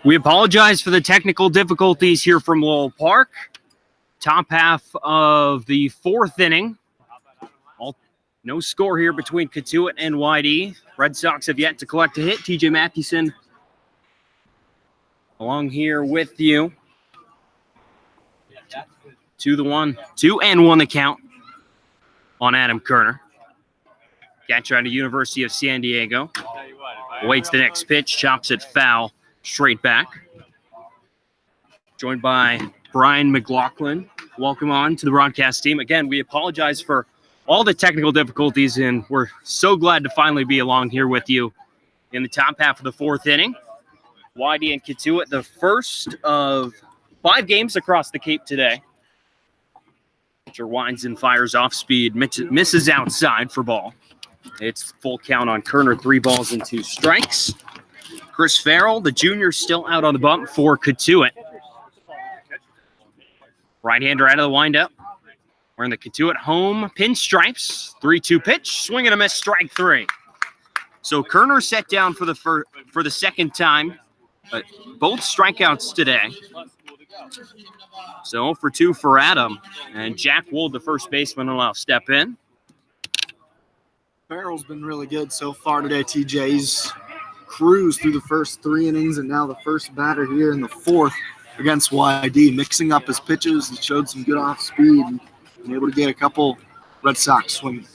We apologize for the technical difficulties here from Lowell Park. Top half of the fourth inning. No score here between Cotuit and YD. Red Sox have yet to collect a hit. TJ Mathewson along here with you. 2-1 the count on Adam Kerner. Catcher out of University of San Diego. Waits the next pitch, chops it foul, straight back. Joined by Brian McLaughlin. Welcome on to the broadcast team. Again, we apologize for all the technical difficulties, and we're so glad to finally be along here with you in the top half of the fourth inning. YD and Cotuit, the first of 5 games across the Cape today. Pitcher winds and fires off speed, misses outside for ball. It's full count on Kerner, 3 balls and 2 strikes. Chris Farrell, the junior, still out on the bump for Cotuit. Right-hander out of the windup. Wearing the Cotuit home pinstripes. 3-2 pitch, swing and a miss, strike 3. So Kerner set down for the second time. Both strikeouts today. So 0 for 2 for Adam. And Jack Wold, the first baseman, will now step in. Farrell's been really good so far today, TJ. He's cruised through the first 3 innings and now the first batter here in the fourth against YD, mixing up his pitches. He showed some good off speed and able to get a couple Red Sox swinging.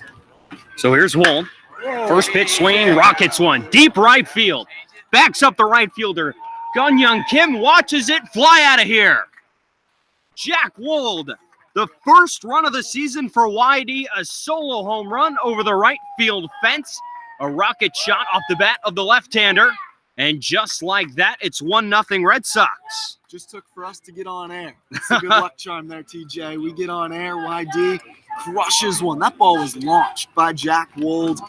So here's Wold. First pitch swinging, rockets one. Deep right field. Backs up the right fielder. Gun-Young Kim watches it fly out of here. Jack Wold, the first run of the season for YD, a solo home run over the right field fence. A rocket shot off the bat of the left-hander. And just like that, it's 1-0 Red Sox. Just took for us to get on air. That's a good luck charm there, TJ. We get on air, YD crushes one. That ball was launched by Jack Wold.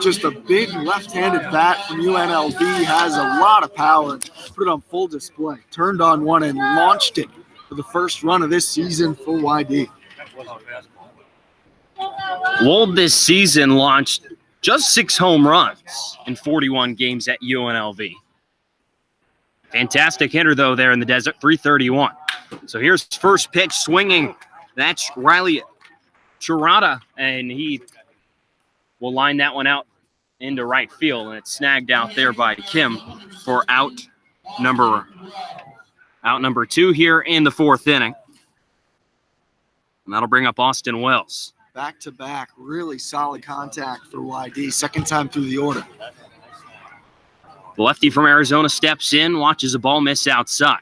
Just a big left-handed bat from UNLV. Has a lot of power. Put it on full display. Turned on one and launched it for the first run of this season for YD. Wold this season launched just 6 home runs in 41 games at UNLV. Fantastic hitter, though, there in the desert, 331. So here's first pitch swinging. That's Riley Chirata, and he will line that one out into right field, and it's snagged out there by Kim for out number 2 here in the fourth inning. And that'll bring up Austin Wells. Back-to-back, really solid contact for YD. Second time through the order. The lefty from Arizona steps in, watches a ball miss outside.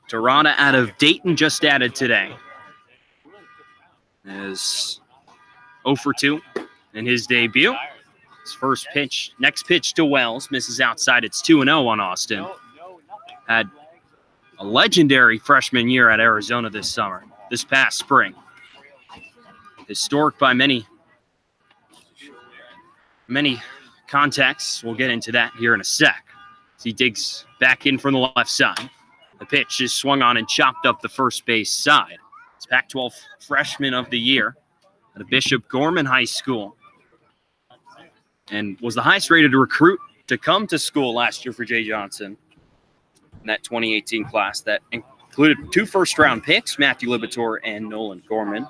Tirada out of Dayton just added today. Is 0 for 2 in his debut. His first pitch, next pitch to Wells, misses outside. It's 2-0 on Austin. Had a legendary freshman year at Arizona this past spring. Historic by many contexts. We'll get into that here in a sec. As he digs back in from the left side. The pitch is swung on and chopped up the first base side. It's Pac-12 Freshman of the Year at a Bishop Gorman High School. And was the highest rated recruit to come to school last year for Jay Johnson in that 2018 class that included 2 first-round picks, Matthew Libator and Nolan Gorman.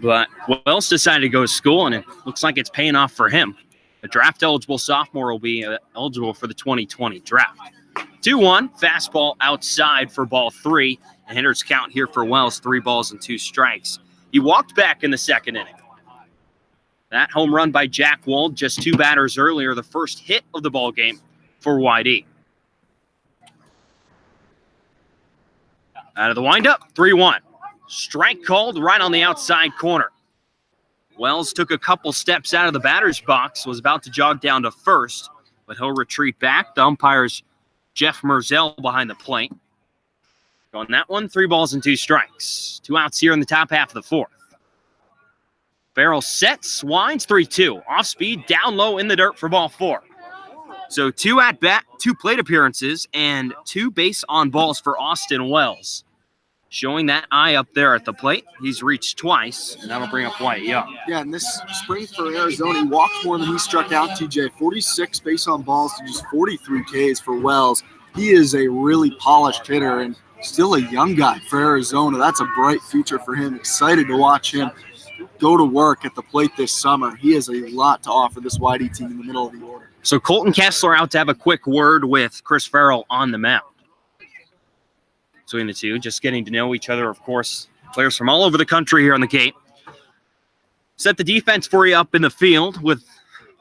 But Wells decided to go to school, and it looks like it's paying off for him. A draft-eligible sophomore will be eligible for the 2020 draft. 2-1, fastball outside for ball 3. A hitter's count here for Wells, 3 balls and 2 strikes. He walked back in the second inning. That home run by Jack Wold, just 2 batters earlier, the first hit of the ball game for YD. Out of the windup, 3-1. Strike called right on the outside corner. Wells took a couple steps out of the batter's box, was about to jog down to first, but he'll retreat back. The umpire's Jeff Merzel behind the plate. On that one, 3 balls and 2 strikes. 2 outs here in the top half of the fourth. Farrell sets, winds, 3-2. Off speed, down low in the dirt for ball 4. So 2 at-bat, 2 plate appearances, and 2 base on balls for Austin Wells. showing that eye up there at the plate. He's reached twice, and that'll bring up Wyatt Young. Yeah, and this spring for Arizona, he walked more than he struck out, TJ. 46 base on balls to just 43 Ks for Wells. He is a really polished hitter and still a young guy for Arizona. That's a bright future for him. Excited to watch him go to work at the plate this summer. He has a lot to offer this YD team in the middle of the order. So Colton Kessler out to have a quick word with Chris Farrell on the mound. Between the two, just getting to know each other, of course. Players from all over the country here on the Cape. Set the defense for you up in the field with,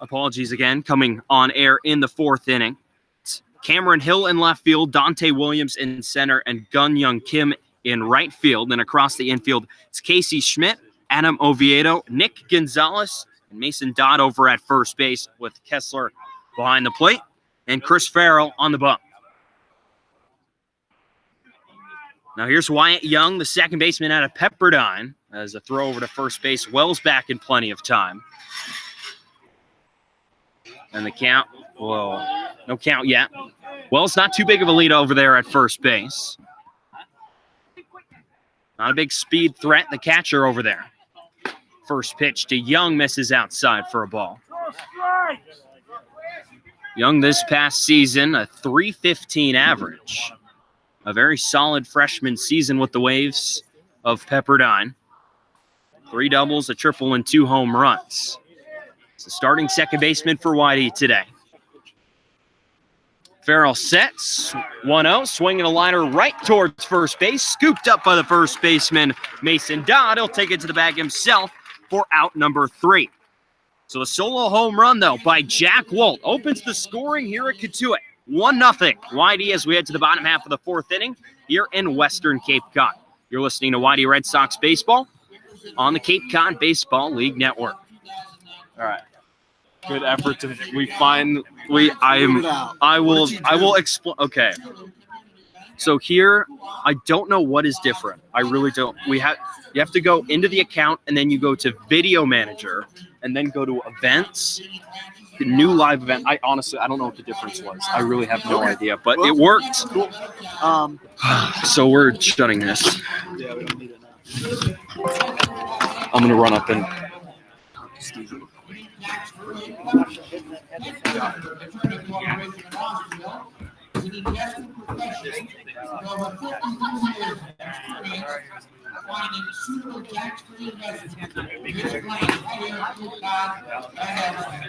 apologies again, coming on air in the fourth inning. It's Cameron Hill in left field, Dante Williams in center, and Gun Young Kim in right field. And across the infield, it's Casey Schmidt, Adam Oviedo, Nick Gonzalez, and Mason Dodd over at first base with Kessler behind the plate and Chris Farrell on the bump. Now here's Wyatt Young, the second baseman out of Pepperdine, as a throw over to first base. Wells back in plenty of time. And the count, whoa, no count yet. Wells not too big of a lead over there at first base. Not a big speed threat, the catcher over there. First pitch to Young, misses outside for a ball. Young this past season, a .315 average. A very solid freshman season with the Waves of Pepperdine. 3 doubles, a triple, and 2 home runs. It's the starting second baseman for YD today. Farrell sets, 1-0, swinging a liner right towards first base, scooped up by the first baseman, Mason Dodd. He'll take it to the bag himself for out number 3. So the solo home run, though, by Jack Wolt opens the scoring here at Cotuit. 1-0 YD as we head to the bottom half of the fourth inning here in Western Cape Cod. You're listening to YD Red Sox Baseball on the Cape Cod Baseball League Network. All right. Good effort to I will explain. Okay. So here, I don't know what is different. I really don't. You have to go into the account and then you go to Video Manager and then go to Events. The new live event. I honestly don't know what the difference was. I really have no idea, but it worked. Cool. So we're shutting this. Yeah, we don't need it now. I'm gonna run up and.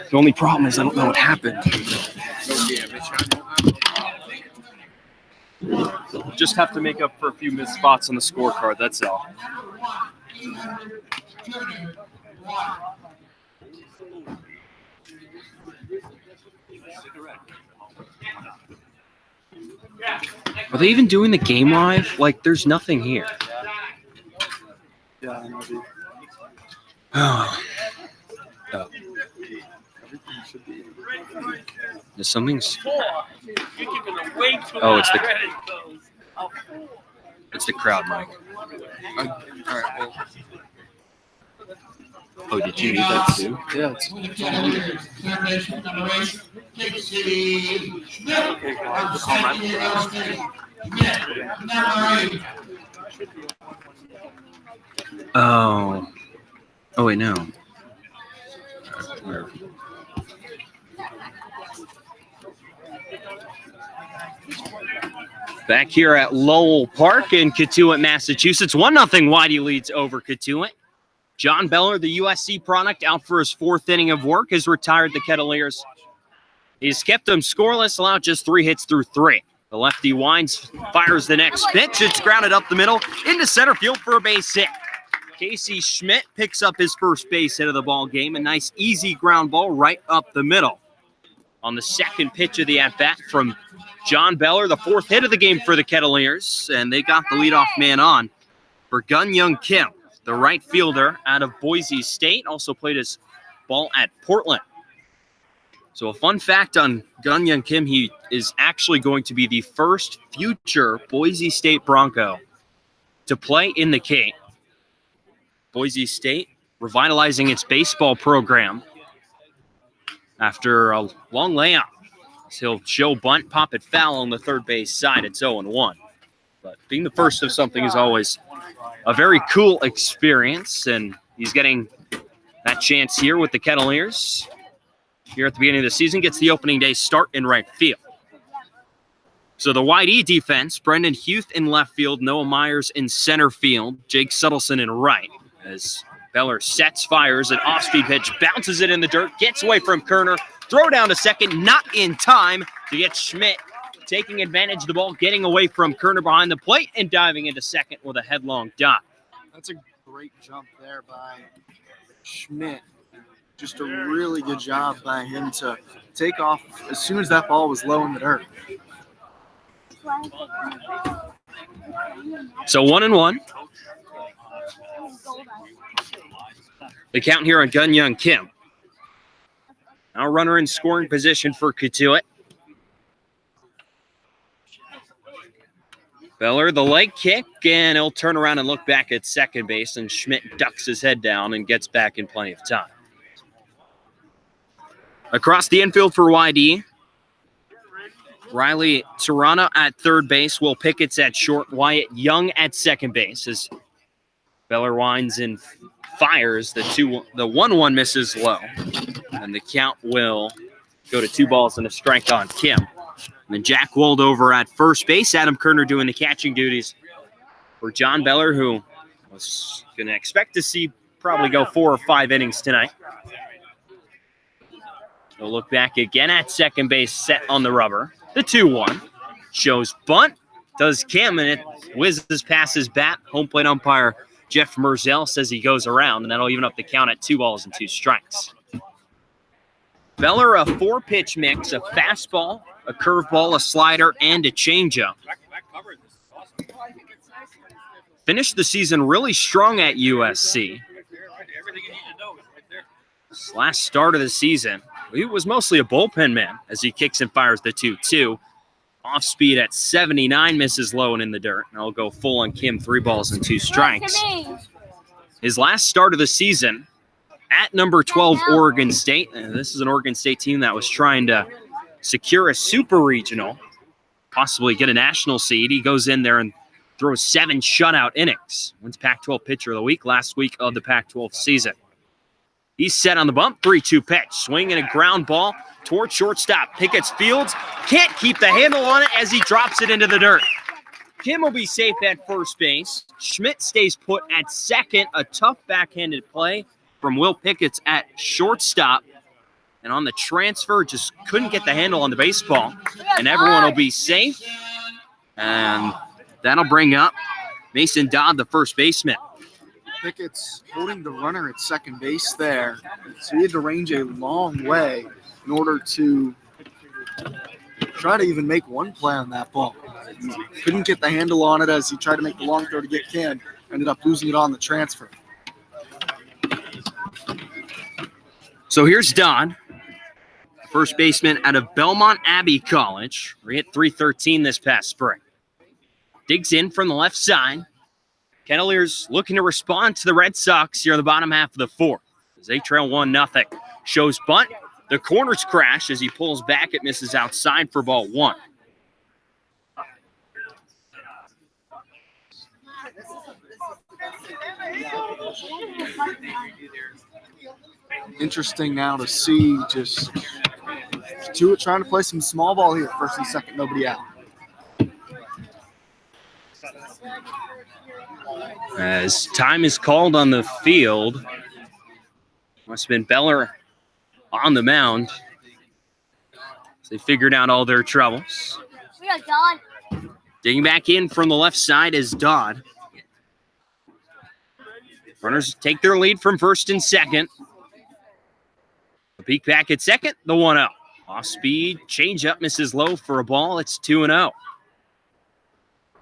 The only problem is I don't know what happened. Just have to make up for a few missed spots on the scorecard. That's all. Are they even doing the game live? Like, there's nothing here. Yeah, I know, dude. Oh. Everything should be. There's something's. Oh, It's the crowd, Mike. All right, well, Oh, did you need that too? yeah, Oh. Oh, wait, no. Back here at Lowell Park in Cotuit, Massachusetts. 1-0 YD leads over Cotuit. John Beller, the USC product, out for his fourth inning of work, has retired the Kettleers. He's kept them scoreless, allowed just 3 hits through 3. The lefty winds, fires the next pitch. It's grounded up the middle into center field for a base hit. Casey Schmidt picks up his first base hit of the ball game. A nice, easy ground ball right up the middle. On the second pitch of the at-bat from John Beller, the 4th hit of the game for the Kettleers, and they got the leadoff man on for Gun Young Kim, the right fielder out of Boise State, also played his ball at Portland. So a fun fact on Gun Young Kim, he is actually going to be the first future Boise State Bronco to play in the Cape. Boise State revitalizing its baseball program after a long layoff. He'll show bunt, pop it foul on the third base side. It's 0-1. But being the first of something is always a very cool experience, and he's getting that chance here with the Kettleers. Here at the beginning of the season, gets the opening day start in right field. So the wide E defense, Brendan Huth in left field, Noah Myers in center field, Jake Suttleson in right. As Beller sets, fires, an off-speed pitch, bounces it in the dirt, gets away from Kerner, throw down to second, not in time to get Schmidt taking advantage of the ball, getting away from Kerner behind the plate, and diving into second with a headlong dive. That's a great jump there by Schmidt. Just a really good job by him to take off as soon as that ball was low in the dirt. So 1-1. The count here on Gun-Young Kim. Now runner in scoring position for Cotuit. Beller, the leg kick, and he'll turn around and look back at second base, and Schmidt ducks his head down and gets back in plenty of time. Across the infield for YD, Riley Tirana at third base, Will Pickett's at short, Wyatt Young at second base as Beller winds and fires. The 1-1 misses low, and the count will go to 2 balls and a strike on Kim. And then Jack Wold over at first base, Adam Kerner doing the catching duties for John Beller, who was going to expect to see probably go 4 or 5 innings tonight. He'll look back again at second base, set on the rubber. The 2-1 shows bunt, does Kim, and it whizzes past his bat. Home plate umpire Jeff Merzel says he goes around, and that'll even up the count at 2 balls and 2 strikes. Beller, a 4-pitch mix, a fastball, a curveball, a slider, and a changeup. Finished the season really strong at USC. His last start of the season, he was mostly a bullpen man as he kicks and fires the 2-2. Off speed at 79, misses low and in the dirt. And I'll go full on Kim, 3 balls and 2 strikes. His last start of the season at number 12, Oregon State. And this is an Oregon State team that was trying to secure a super regional, possibly get a national seed. He goes in there and throws 7 shutout innings. Wins Pac-12 Pitcher of the Week last week of the Pac-12 season. He's set on the bump, 3-2 pitch. Swinging a ground ball toward shortstop. Pickett's fields, can't keep the handle on it as he drops it into the dirt. Kim will be safe at first base. Schmidt stays put at second. A tough backhanded play from Will Pickett's at shortstop. And on the transfer, just couldn't get the handle on the baseball. And everyone will be safe. And that'll bring up Mason Dodd, the first baseman. Pickett's holding the runner at second base there. So he had to range a long way in order to try to even make one play on that ball. He couldn't get the handle on it as he tried to make the long throw to get Kim. Ended up losing it on the transfer. So here's Don, first baseman out of Belmont Abbey College. We hit .313 this past spring. Digs in from the left side. Kettleers looking to respond to the Red Sox here in the bottom half of the 4th. As they trail 1-0. Shows bunt. The corners crash as he pulls back. It misses outside for ball 1. Interesting now to see just Cotuit trying to play some small ball here. First and second, nobody out. As time is called on the field, must have been Beller on the mound. So they figured out all their troubles. We got Don. Digging back in from the left side is Dodd. Runners take their lead from first and second. A peek back at second, the 1-0. Off speed, changeup, misses low for a ball. It's 2-0.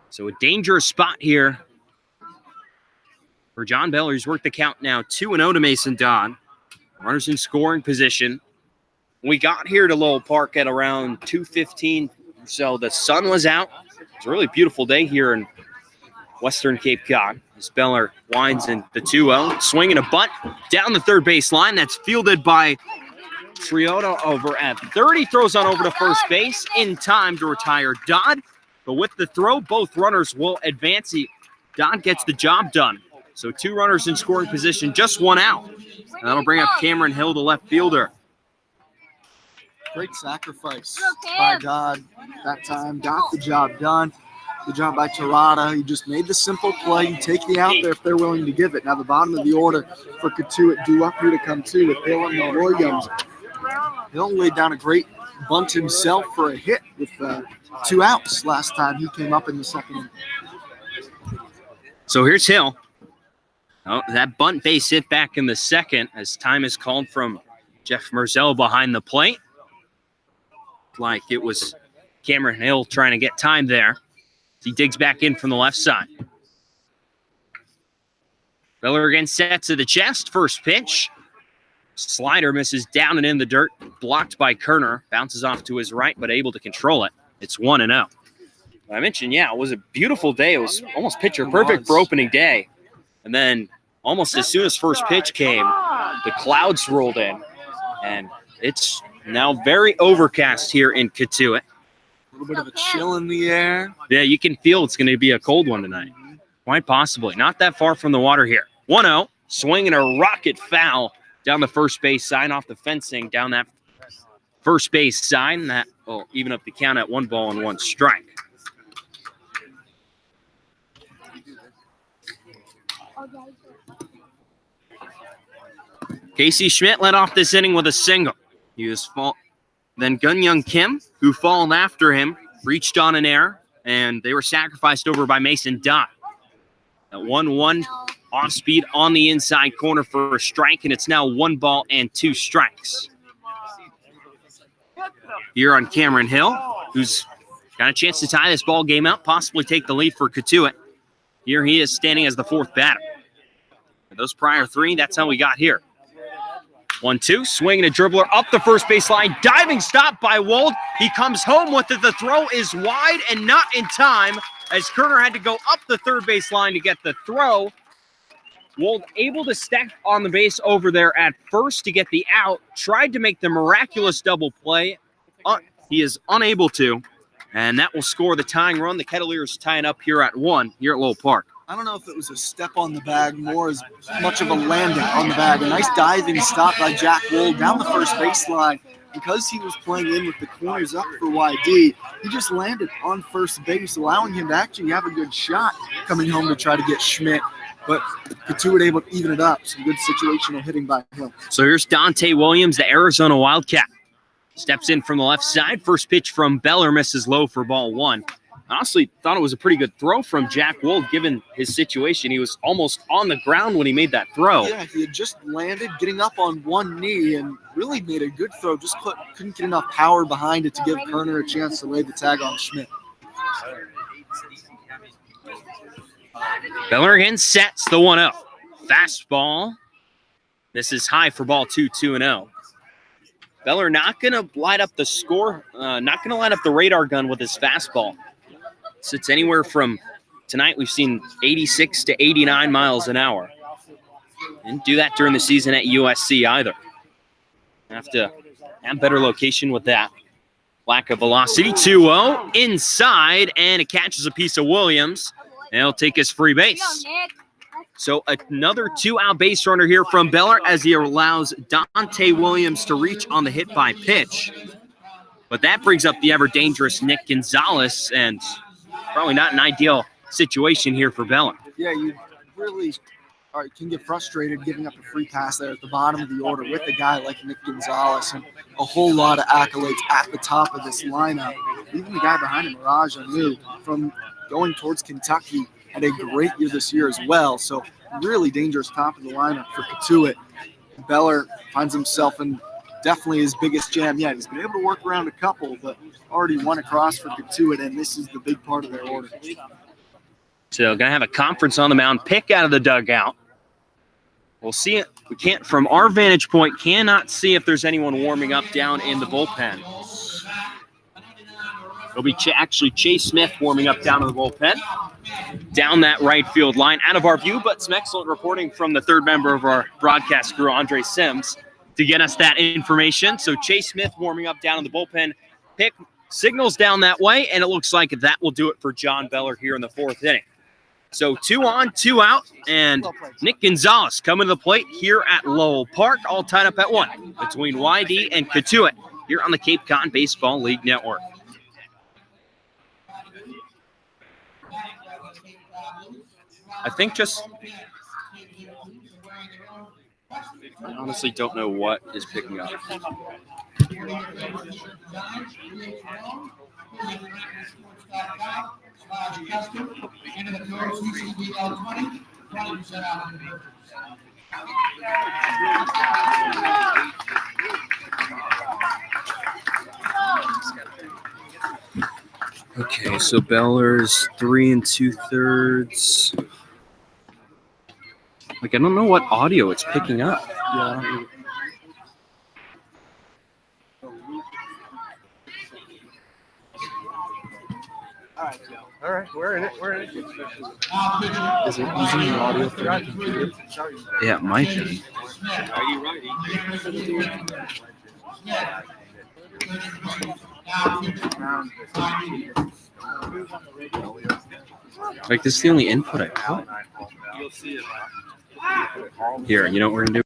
So a dangerous spot here for John Beller. He's worked the count now 2-0 to Mason Dodd. Runners in scoring position. We got here to Lowell Park at around 2:15. So the sun was out. It's a really beautiful day here in Western Cape Cod. As Beller winds in the 2-0. Swinging a bunt down the third base line. That's fielded by Triota over at third. He throws on over to first base in time to retire Dodd. But with the throw, both runners will advance. He Don gets the job done. So 2 runners in scoring position, just 1 out. And that'll bring up Cameron Hill, the left fielder. Great sacrifice by Dodd that time. Got the job done. Good job by Terada. He just made the simple play. You take the out there if they're willing to give it. Now the bottom of the order for Cotuit due up here to come to with Hill and Williams. Hill laid down a great bunt himself for a hit with 2 outs last time he came up in the second inning. So here's Hill. Oh, that bunt base hit back in the second as time is called from Jeff Merzel behind the plate. Like it was Cameron Hill trying to get time there. He digs back in from the left side. Beller again sets to the chest. First pitch. Slider misses down and in the dirt. Blocked by Kerner. Bounces off to his right, but able to control it. It's 1-0. I mentioned, it was a beautiful day. It was almost picture perfect for opening day. And then almost as soon as first pitch came, the clouds rolled in. And it's now very overcast here in Cotuit. A little bit of a chill in the air. Yeah, you can feel it's going to be a cold one tonight. Quite possibly. Not that far from the water here. 1-0. Swinging a rocket foul down the first base sign off the fencing. Down that first base sign. That will even up the count at 1 ball and 1 strike. Casey Schmidt led off this inning with a single. He was Then Gun-Young Kim, who followed after him, reached on an error, and they were sacrificed over by Mason Dodd. At 1-1 off speed on the inside corner for a strike, and it's now 1 ball and 2 strikes. Here on Cameron Hill, who's got a chance to tie this ball game out, possibly take the lead for Cotuit. Here he is standing as the 4th batter. And those prior 3, that's how we got here. 1-2, swinging a dribbler up the first base line. Diving stop by Wold. He comes home with it. The throw is wide and not in time as Kerner had to go up the third base line to get the throw. Wold able to stack on the base over there at first to get the out. Tried to make the miraculous double play. He is unable to. And that will score the tying run. The Kettleers tie it up here at 1 here at Lowell Park. I don't know if it was a step on the bag, more as much of a landing on the bag. A nice diving stop by Jack Wold down the first baseline. Because he was playing in with the corners up for YD, he just landed on first base, allowing him to actually have a good shot coming home to try to get Schmidt. But Cotuit able to even it up. Some good situational hitting by him. So here's Dante Williams, the Arizona Wildcat. Steps in from the left side. First pitch from Beller misses low for ball 1. I honestly thought it was a pretty good throw from Jack Wold given his situation. He was almost on the ground when he made that throw. Yeah, he had just landed, getting up on one knee, and really made a good throw. Just couldn't get enough power behind it to give Kerner a chance to lay the tag on Schmidt. Beller again sets the 1-0. Fastball. This is high for ball 2, 2-0. Beller not going to light up the score, not going to light up the radar gun with his fastball. Sits anywhere from, tonight we've seen 86 to 89 miles an hour. Didn't do that during the season at USC either. Have to have better location with that. Lack of velocity. 2-0 inside, and it catches a piece of Williams. And he'll take his free base. So another 2-out base runner here from Beller as he allows Dante Williams to reach on the hit by pitch. But that brings up the ever-dangerous Nick Gonzalez, and probably not an ideal situation here for Beller. Yeah, you really can get frustrated giving up a free pass there at the bottom of the order with a guy like Nick Gonzalez and a whole lot of accolades at the top of this lineup. Even the guy behind him, Mirage Anu, from going towards Kentucky, had a great year this year as well. So really dangerous top of the lineup for Cotuit. Beller finds himself in definitely his biggest jam yet. He's been able to work around a couple, but already one across for Cotuit, and this is the big part of their order. So going to have a conference on the mound, pick out of the dugout. We'll see it. We can't, from our vantage point, cannot see if there's anyone warming up down in the bullpen. It'll be actually Chase Smith warming up down in the bullpen. Down that right field line, out of our view, but some excellent reporting from the third member of our broadcast crew, Andre Sims, to get us that information. So Chase Smith warming up down in the bullpen. Pick signals down that way, and it looks like that will do it for John Beller here in the 4th inning. So 2 on, 2 out, and Nick Gonzalez coming to the plate here at Lowell Park, all tied up at 1 between YD and Cotuit here on the Cape Cod Baseball League Network. I think I honestly don't know what is picking up. Okay, so Beller's 3 2/3. Like, I don't know what audio it's picking up. Yeah. All right, Joe. All right, we're in it. Is it using the audio for your computer? Yeah, it might be. Are you righty? Like, this is the only input I put. You'll see it. Here, you know what we're going to do?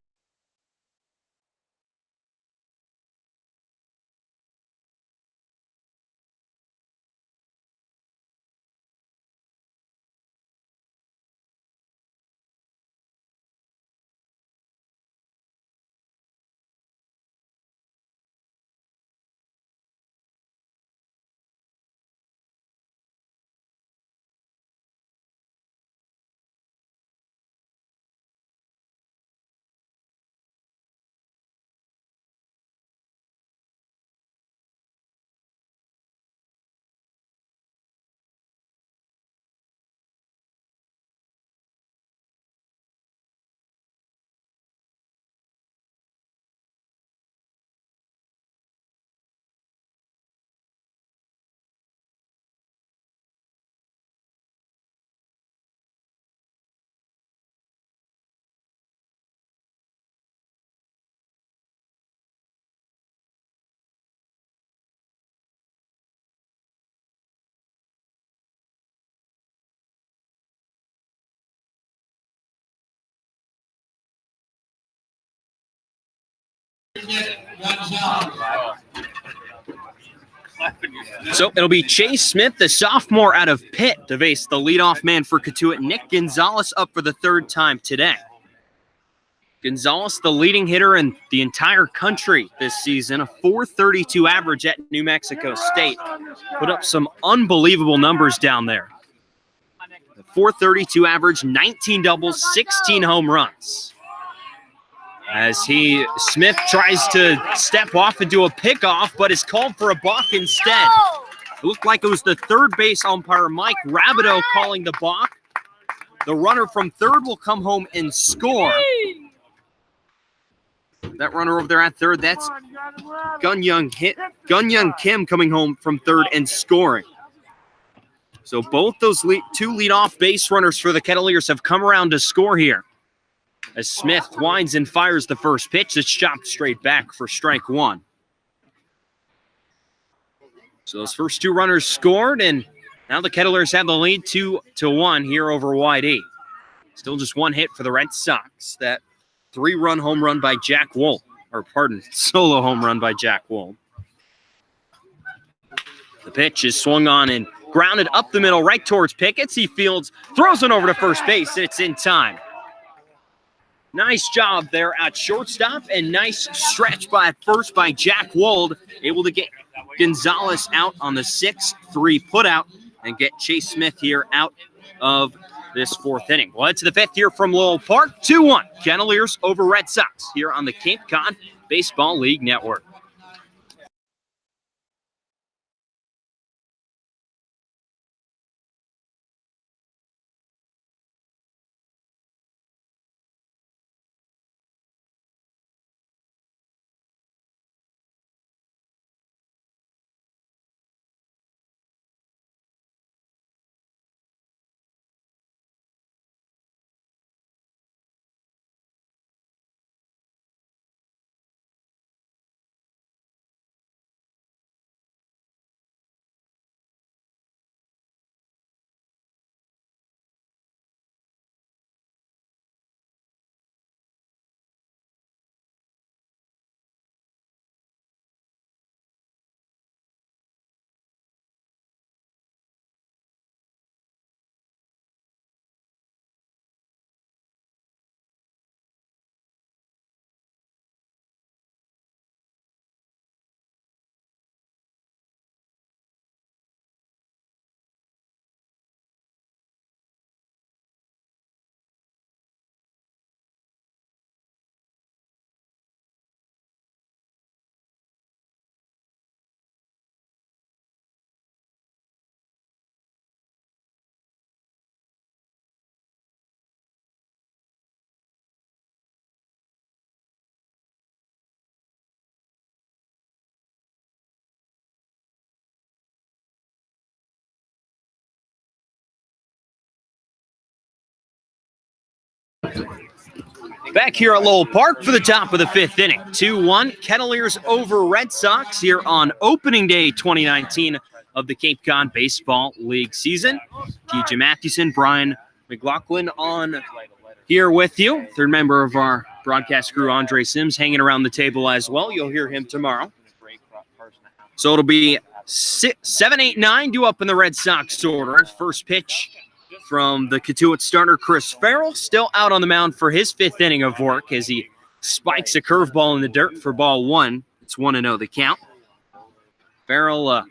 So it'll be Chase Smith, the sophomore out of Pitt, to face the leadoff man for Cotuit, Nick Gonzalez, up for the 3rd time today. Gonzalez, the leading hitter in the entire country this season, a .432 average at New Mexico State. Put up some unbelievable numbers down there. The .432 average, 19 doubles, 16 home runs. As Smith tries to step off and do a pickoff, but is called for a balk instead. It looked like it was the third base umpire, Mike Rabideau, calling the balk. The runner from third will come home and score. That runner over there at third, that's Gun-Young Kim coming home from third and scoring. So both those two leadoff base runners for the Kettleers have come around to score here. As Smith winds and fires the first pitch, it's chopped straight back for strike 1. So those first 2 runners scored, and now the Kettleers have the lead 2-1 here over YD. Still just 1 hit for the Red Sox. That 3-run home run by Jack Wold, solo home run by Jack Wold. The pitch is swung on and grounded up the middle right towards Pickett. He fields, throws it over to first base, and it's in time. Nice job there at shortstop, and nice stretch by first by Jack Wold, able to get Gonzalez out on the 6-3 putout and get Chase Smith here out of this 4th inning. We'll head to the 5th here from Lowell Park. 2-1 Kettleers over Red Sox here on the Cape Cod Baseball League Network. Back here at Lowell Park for the top of the fifth inning. 2-1, Kettleers over Red Sox here on opening day 2019 of the Cape Cod Baseball League season. TJ Mathewson, Brian McLaughlin on here with you. Third member of our broadcast crew, Andre Sims, hanging around the table as well. You'll hear him tomorrow. So it'll be 7, 8, 9 due up in the Red Sox order. First pitch from the Cotuit starter, Chris Farrell, still out on the mound for his fifth inning of work as he spikes a curveball in the dirt for ball one. It's 1-0 the count. Farrell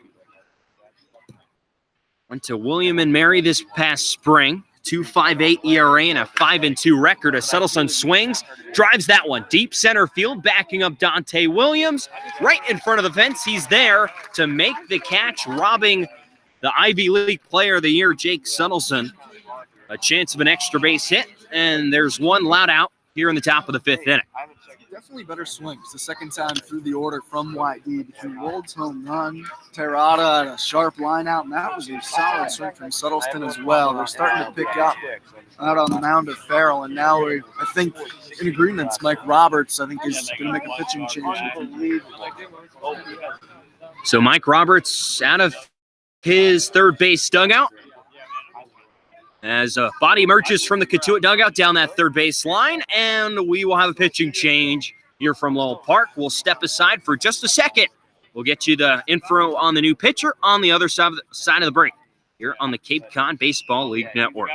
went to William and Mary this past spring. 2.58 ERA and a 5-2 record. A Settleson swings, drives that one deep center field, backing up Dante Williams right in front of the fence. He's there to make the catch, robbing the Ivy League Player of the Year, Jake Settleson, a chance of an extra base hit, and there's one loud out here in the top of the fifth inning. Definitely better swings. The second time through the order from YD between Wold's home run, Terrata at a sharp line out, and that was a solid swing from Suttleton as well. They're starting to pick up out on the mound of Farrell, and now I think in agreements, Mike Roberts, I think, is going to make a pitching change. So Mike Roberts out of his third base dugout as a body emerges from the Cotuit dugout down that third base line, and we will have a pitching change here from Lowell Park. We'll step aside for just a second. We'll get you the info on the new pitcher on the other side of the break here on the Cape Cod Baseball League Network.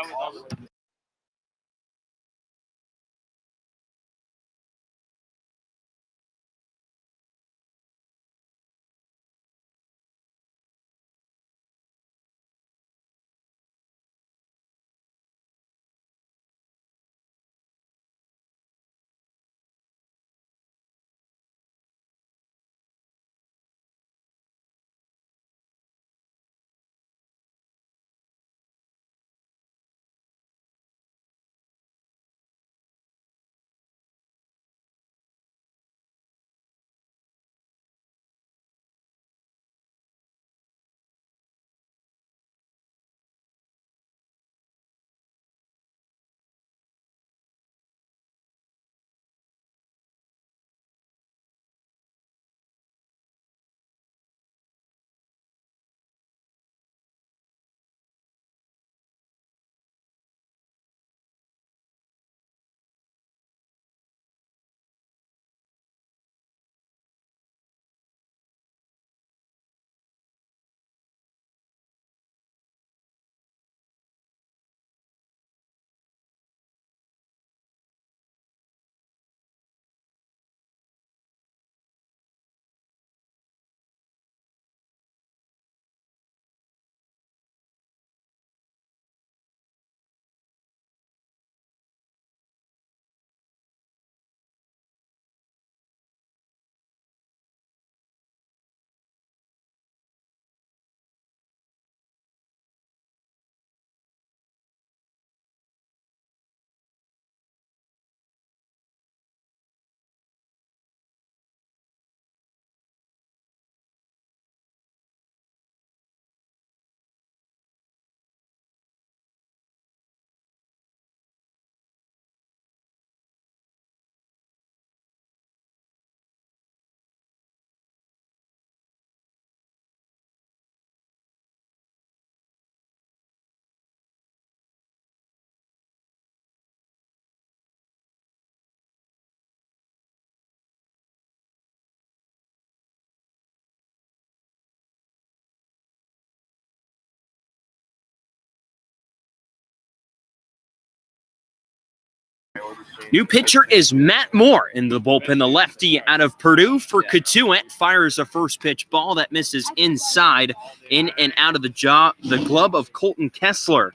New pitcher is Matt Moore in the bullpen. The lefty out of Purdue for Cotuit fires a first pitch ball that misses inside, in and out of the glove of Colton Kessler.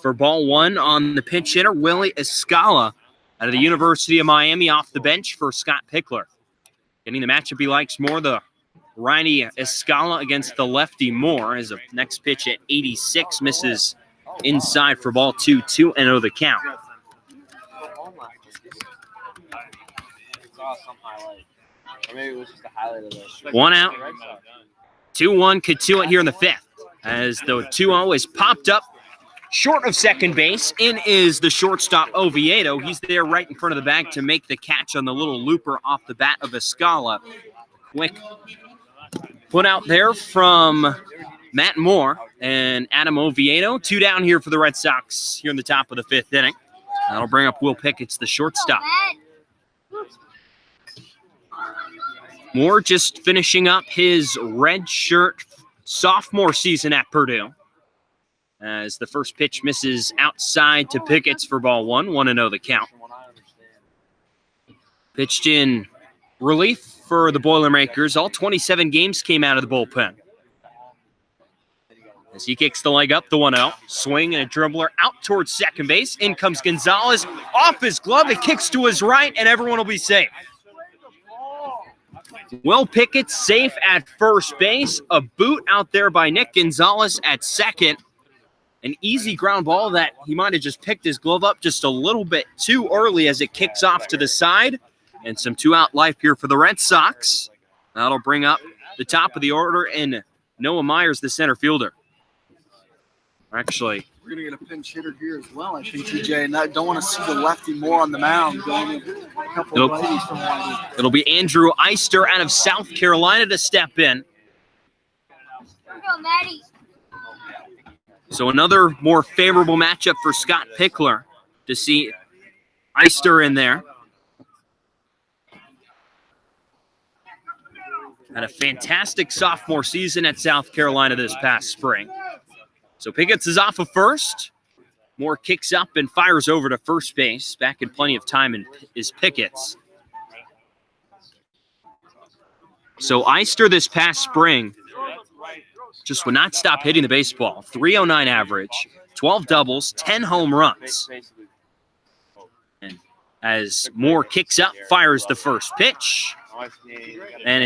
For ball one on the pinch hitter, Willie Escala out of the University of Miami off the bench for Scott Pickler. Getting the matchup he likes more, the righty Escala against the lefty Moore, as the next pitch at 86 misses inside for ball 2, 2-0 the count. One out, 2-1 Cotuit here in the fifth, as the 2-0 is popped up Short of second base, in is the shortstop Oviedo. He's there right in front of the bag to make the catch on the little looper off the bat of Escala. Quick put out there from Matt Moore and Adam Oviedo. 2 down here for the Red Sox here in the top of the 5th inning. That'll bring up Will Pickett's the shortstop. Moore just finishing up his red shirt sophomore season at Purdue. As the first pitch misses outside to Pickett's for ball 1. 1-0 the count. Pitched in relief for the Boilermakers. All 27 games came out of the bullpen. As he kicks the leg up, the 1-0. Swing and a dribbler out towards second base. In comes Gonzalez. Off his glove. It kicks to his right, and everyone will be safe. Will Pickett safe at first base. A boot out there by Nick Gonzalez at second. An easy ground ball that he might have just picked his glove up just a little bit too early as it kicks off to the side. And some 2-out life here for the Red Sox. That'll bring up the top of the order and Noah Myers, the center fielder. Actually, we're going to get a pinch hitter here as well, I think, TJ. And I don't want to see the lefty more on the mound. Going a couple of righties from Whitey. It'll be Andrew Eister out of South Carolina to step in. So another more favorable matchup for Scott Pickler to see Eister in there. Had a fantastic sophomore season at South Carolina this past spring. So Pickett's is off of first. Moore kicks up and fires over to first base. Back in plenty of time is Pickett's. So Eister this past spring just would not stop hitting the baseball. 309 average, 12 doubles, 10 home runs. And as Moore kicks up, fires the first pitch. And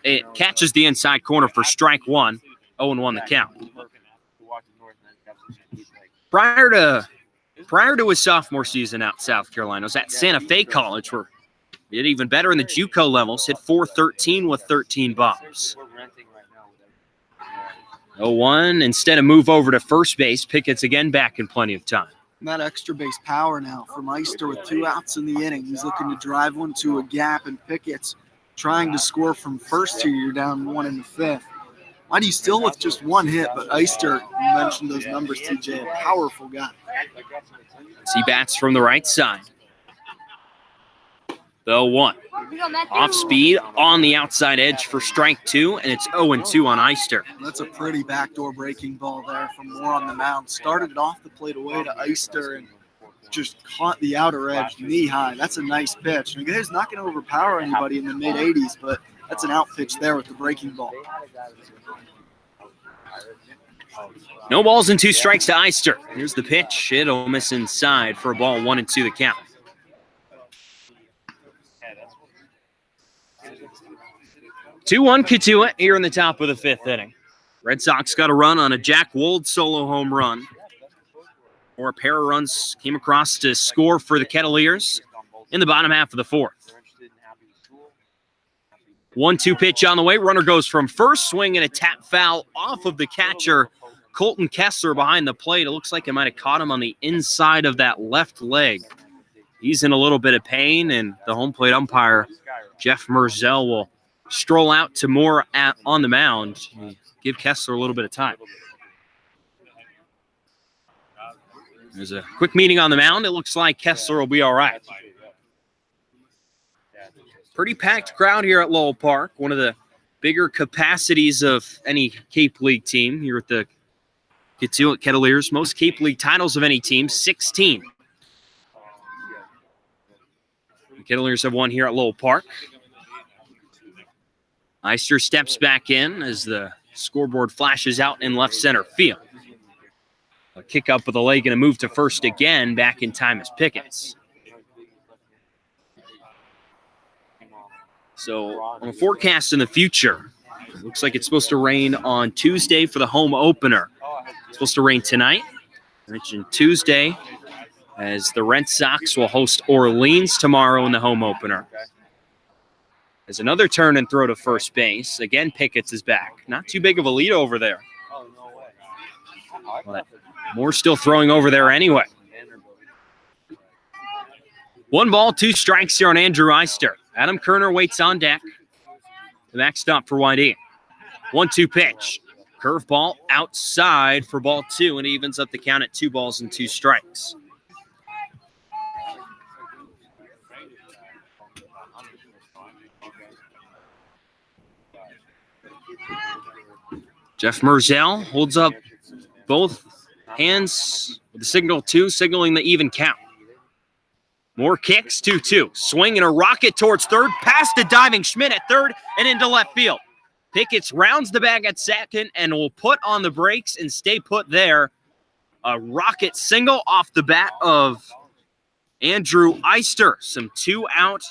it catches the inside corner for strike 1. 0-1 the count. Prior to his sophomore season out South Carolina, was at Santa Fe College, where he did even better in the JUCO levels, hit .413 with 13 bombs. 0-1, instead of move over to first base, Pickett's again back in plenty of time. And that extra base power now for Meister with 2 outs in the inning. He's looking to drive one to a gap, and Pickett's trying to score from first here. You're down 1 in the 5th. Mighty still with just 1 hit, but Eister, you mentioned those numbers, TJ, a powerful guy. As he bats from the right side. The 0-1. Off speed on the outside edge for strike 2, and it's 0-2 on Eister. That's a pretty backdoor breaking ball there from Moore on the mound. Started it off the plate away to Eister and just caught the outer edge knee high. That's a nice pitch. And he's not going to overpower anybody in the mid-80s, but that's an out pitch there with the breaking ball. No balls and 2 strikes to Eister. Here's the pitch. It'll miss inside for a ball. 1-2 the count. Two-1 Cotuit here in the top of the 5th inning. Red Sox got a run on a Jack Wold solo home run. Or a pair of runs came across to score for the Kettleers in the bottom half of the 4th. 1-2 pitch on the way. Runner goes from first, swing and a tap foul off of the catcher, Colton Kessler, behind the plate. It looks like it might have caught him on the inside of that left leg. He's in a little bit of pain, and the home plate umpire, Jeff Merzel, will stroll out to Moore on the mound. Give Kessler a little bit of time. There's a quick meeting on the mound. It looks like Kessler will be all right. Pretty packed crowd here at Lowell Park. One of the bigger capacities of any Cape League team here at the Cotuit Kettleers. Most Cape League titles of any team, 16. The Kettleers have won here at Lowell Park. Eister steps back in as the scoreboard flashes out in left center field. A kick up with the leg and a move to first again. Back in time as Pickett's. So on a forecast in the future, it looks like it's supposed to rain on Tuesday for the home opener. It's supposed to rain tonight. I mentioned Tuesday as the Red Sox will host Orleans tomorrow in the home opener. There's another turn and throw to first base. Again, Pickett's is back. Not too big of a lead over there. But Moore still throwing over there anyway. 1 ball, 2 strikes here on Andrew Eister. Adam Kerner waits on deck. The back stop for YD. 1-2 pitch. Curveball outside for ball 2, and it evens up the count at 2 balls and 2 strikes. Jeff Merzell holds up both hands with the signal 2, signaling the even count. More kicks, 2-2. Swing and a rocket towards third, past a diving Schmidt at third and into left field. Pickett rounds the bag at second and will put on the brakes and stay put there. A rocket single off the bat of Andrew Eister. Some two-out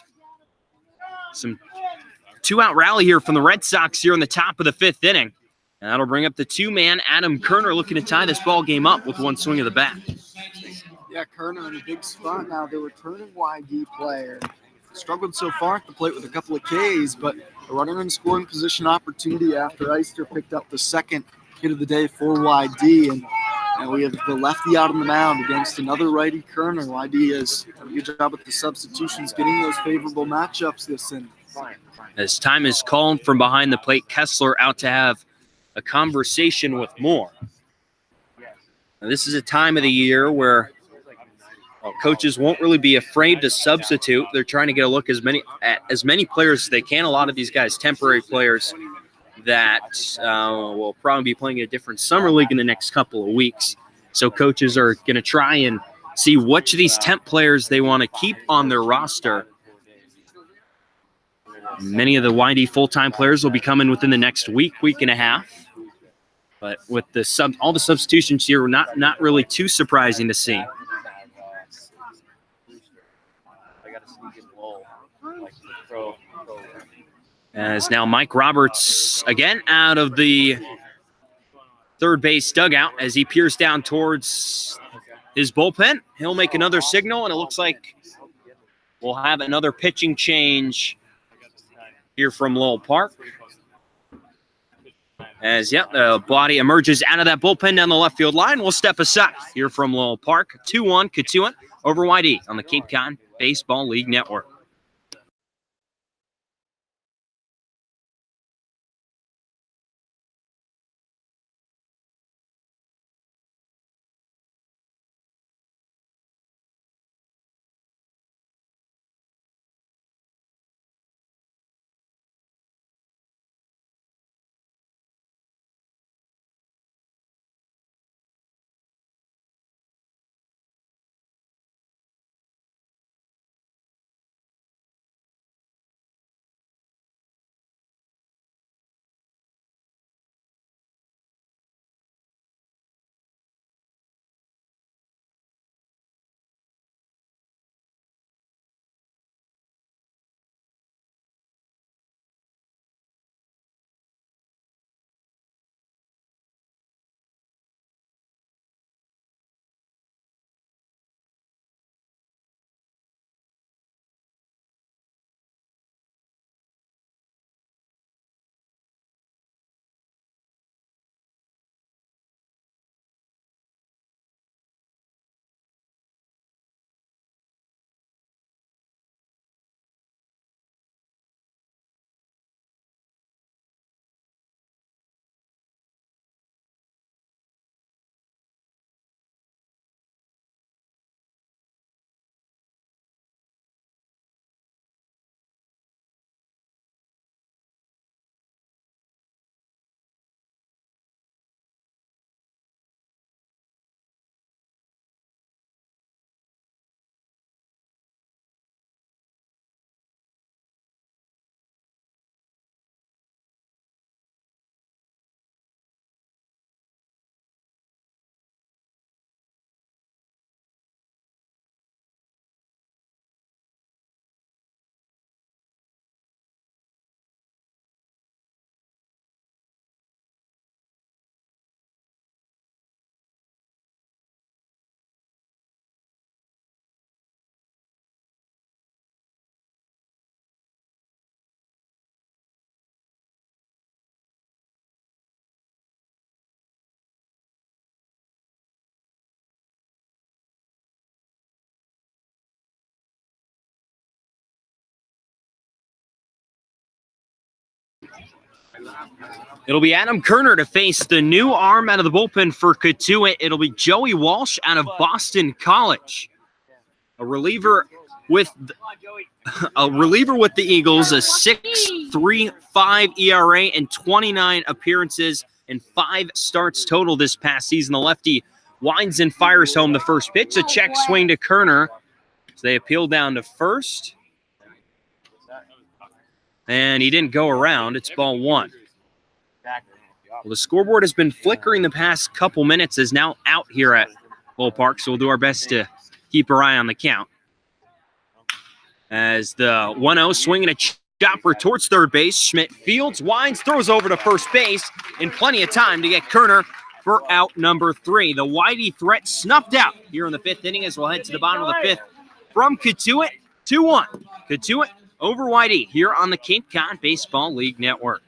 rally here from the Red Sox here in the top of the 5th inning. And that'll bring up the 2-man Adam Kerner looking to tie this ball game up with 1 swing of the bat. Yeah, Kerner in a big spot now. The returning YD player struggled so far at the plate with a couple of Ks, but a runner in scoring position opportunity after Eister picked up the second hit of the day for YD. And we have the lefty out on the mound against another righty, Kerner. YD has done a good job with the substitutions, getting those favorable matchups this inning. As time is called from behind the plate, Kessler out to have a conversation with Moore. Now, this is a time of the year where coaches won't really be afraid to substitute. They're trying to get a look at as many players as they can. A lot of these guys, temporary players that will probably be playing a different summer league in the next couple of weeks. So coaches are going to try and see which of these temp players they want to keep on their roster. Many of the YD full-time players will be coming within the next week and a half. But with all the substitutions here, not really too surprising to see. As now Mike Roberts again out of the third base dugout as he peers down towards his bullpen. He'll make another signal, and it looks like we'll have another pitching change here from Lowell Park. As, the body emerges out of that bullpen down the left field line. We'll step aside here from Lowell Park. 2-1 Cotuit over YD on the Cape Cod Baseball League Network. It'll be Adam Kerner to face the new arm out of the bullpen for Cotuit. It'll be Joey Walsh out of Boston College. A reliever with the Eagles, a 6.35 ERA and 29 appearances and 5 starts total this past season. The lefty winds and fires home the first pitch. A check swing to Kerner. So they appeal down to first. And he didn't go around. It's ball 1. Well, the scoreboard has been flickering the past couple minutes, is now out here at Ballpark, so we'll do our best to keep our eye on the count. As the 1-0 swinging a chopper towards third base, Schmidt fields, winds, throws over to first base in plenty of time to get Kerner for out number 3. The Whitey threat snuffed out here in the 5th inning as we'll head to the bottom of the 5th from Cotuit, 2-1. Cotuit over Whitey here on the Cape Cod Baseball League Network.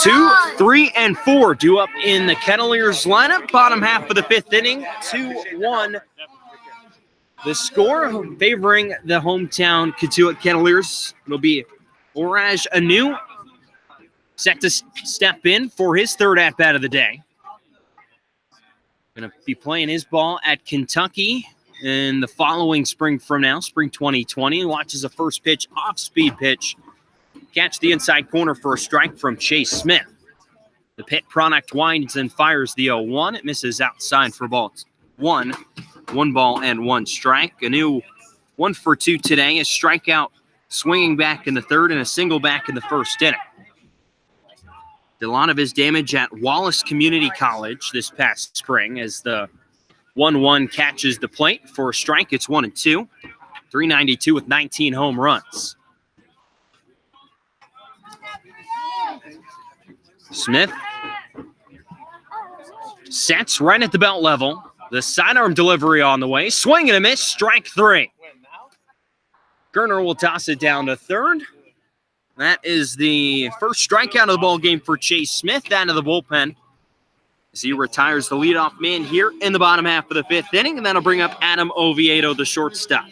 Two, 3, and 4 due up in the Kettleers lineup. Bottom half of the 5th inning, 2-1. The score favoring the hometown Cotuit Kettleers. It'll be Oraj Anu set to step in for his 3rd at-bat of the day. Going to be playing his ball at Kentucky in the following spring from now, spring 2020. Watches a first pitch, off-speed pitch. Catch the inside corner for a strike from Chase Smith. The pit product winds and fires the 0-1. It misses outside for ball 1. 1 ball and 1 strike. A new 1 for 2 today. A strikeout swinging back in the 3rd and a single back in the 1st inning. Did a lot of his damage at Wallace Community College this past spring as the 1-1 catches the plate for a strike. It's 1-2. 392 with 19 home runs. Smith sets right at the belt level. The sidearm delivery on the way. Swing and a miss. Strike 3. Kerner will toss it down to 3rd. That is the first strikeout of the ball game for Chase Smith out of the bullpen. As he retires the leadoff man here in the bottom half of the 5th inning, and that'll bring up Adam Oviedo, the shortstop.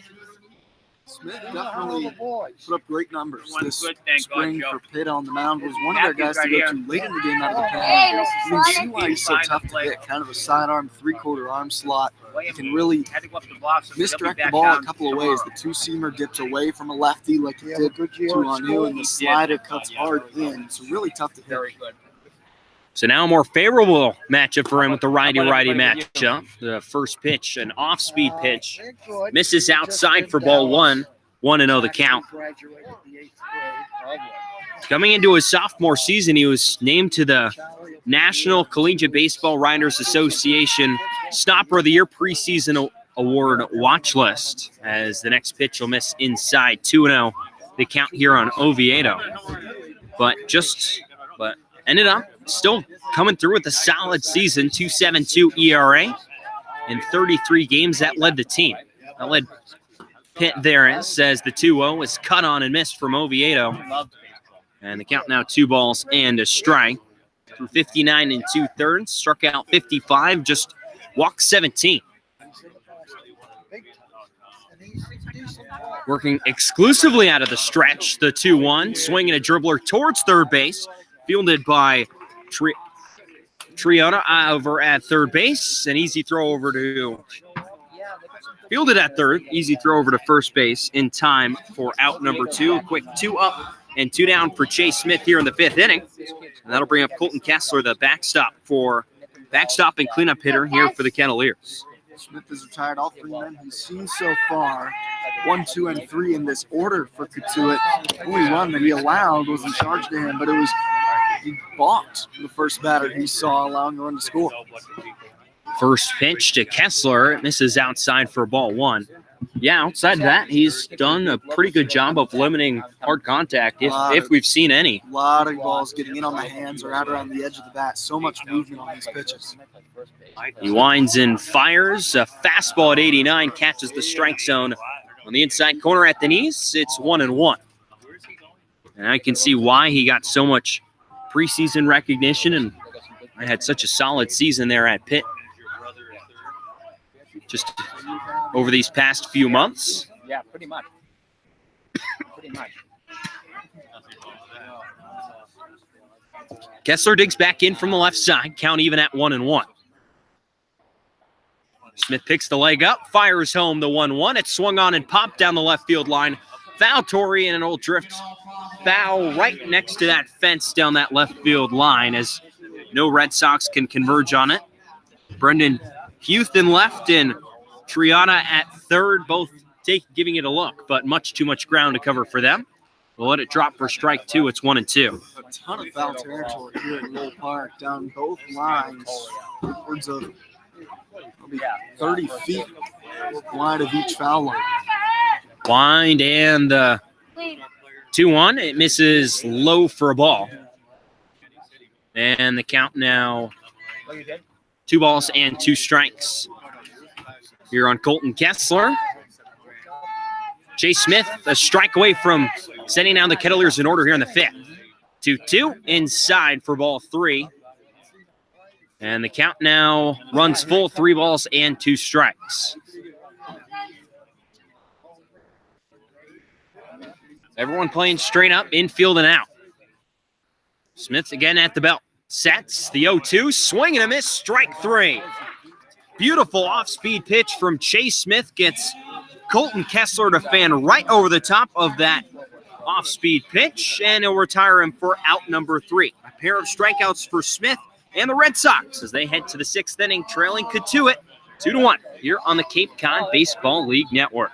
Smith definitely put up great numbers this spring for Pitt on the mound. Was one of their guys to go to late in the game out of the pen. You can see why he's so tough to hit. Kind of a sidearm, 3/4 arm slot. He can really misdirect the ball a couple of ways. The 2-seamer dips away from a lefty like he did to Anu, and the slider cuts hard in. So really tough to hit. So now a more favorable matchup for him with the righty-righty matchup. The first pitch, an off-speed pitch, misses outside for ball one. 1-0 the count. Coming into his sophomore season, he was named to the National Collegiate Baseball Writers Association Stopper of the Year preseason award watch list, as the next pitch will miss inside. 2-0 the count here on Oviedo. But ended up still coming through with a solid season, 2.72 ERA in 33 games. That led the team. That led Pitt there. It says the 2-0 was cut on and missed from Oviedo. And the count now 2 balls and a strike. Through 59 2/3, struck out 55, just walked 17. Working exclusively out of the stretch, the 2-1, swinging a dribbler towards third base, fielded by Triana over at third base. An easy throw over to fielded at third, easy throw over to first base in time for out number 2. A quick 2 up and 2 down for Chase Smith here in the 5th inning. And that'll bring up Colton Kessler, the backstop and cleanup hitter here for the Cavaliers. Smith has retired all 3 men he's seen so far. 1, 2, and 3 in this order for Cotuit. The only run that he allowed was in charge to him, but he balked the first batter he saw, allowing the run to score. First pitch to Kessler. It misses outside for ball 1. Yeah, outside that, he's done a pretty good job of limiting hard contact, if we've seen any. A lot of balls getting in on the hands or out around the edge of the bat. So much movement on these pitches. He winds and fires. A fastball at 89 catches the strike zone on the inside corner at the knees. It's 1-1. And I can see why he got so much preseason recognition, and I had such a solid season there at Pitt just over these past few months. Yeah, pretty much. Pretty much. Kessler digs back in from the left side. Count even at 1-1. Smith picks the leg up, fires home the 1-1. It's swung on and popped down the left field line. Foul Torrey, and an old drift foul right next to that fence down that left field line, as no Red Sox can converge on it. Brendan Houston left and Triana at third, both giving it a look, but much too much ground to cover for them. We'll let it drop for strike 2. It's 1-2. A ton of foul territory here at Lowell Park, down both lines, upwards of maybe 30 feet wide of each foul line. Wind and the 2-1. It misses low for a ball. And the count now 2 balls and 2 strikes. Here on Colton Kessler. Chase Smith, a strike away from sending down the Kettleers in order here in the 5th. 2-2 inside for ball 3. And the count now runs full, 3 balls and 2 strikes. Everyone playing straight up, infield and out. Smith again at the belt. Sets the 0-2, swing and a miss, strike 3. Beautiful off-speed pitch from Chase Smith gets Colton Kessler to fan right over the top of that off-speed pitch, and he'll retire him for out number 3. A pair of strikeouts for Smith and the Red Sox as they head to the 6th inning, trailing Cotuit 2-1 here on the Cape Cod Baseball League Network.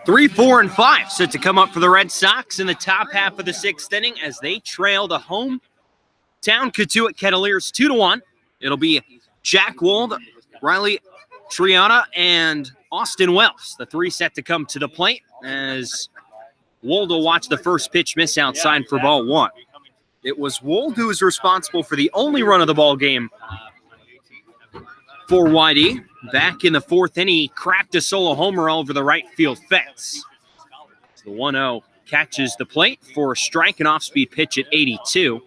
3, 4, and 5 set to come up for the Red Sox in the top half of the 6th inning as they trail the hometown Cotuit Kettleers 2-1. It'll be Jack Wold, Riley Triana, and Austin Wells. The 3 set to come to the plate as Wold will watch the first pitch miss outside for ball 1. It was Wold who was responsible for the only run of the ball game for YD. Back in the 4th inning, he cracked a solo homer over the right field fence. The 1-0 catches the plate for a strike and off-speed pitch at 82,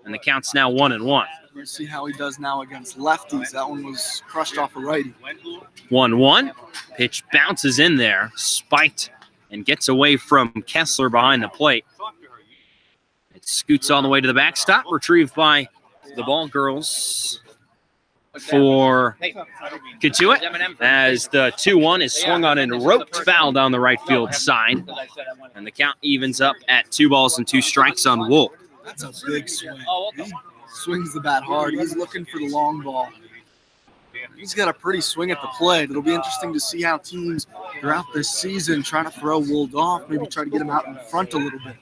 and the count's now 1-1. Let's see how he does now against lefties. That one was crushed off a righty. 1-1. Pitch bounces in there, spiked, and gets away from Kessler behind the plate. It scoots all the way to the backstop, retrieved by the ball girls for Cotuit as the 2-1 is swung on and roped foul down the right field side. And the count evens up at 2 balls and 2 strikes on Wolf. That's a big swing. He swings the bat hard. He's looking for the long ball. He's got a pretty swing at the plate. It'll be interesting to see how teams throughout this season try to throw Wold off, maybe try to get him out in front a little bit.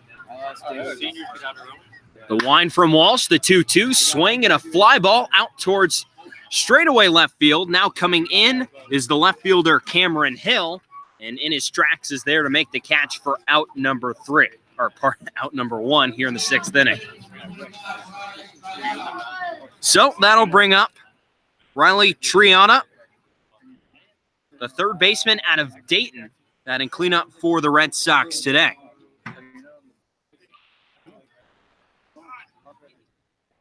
The wind from Walsh, the 2-2, swing and a fly ball out towards straightaway left field. Now coming in is the left fielder Cameron Hill, and in his tracks is there to make the catch for out number 1 here in the 6th inning. So that'll bring up Riley Triana, the 3rd baseman out of Dayton, batting cleanup for the Red Sox today.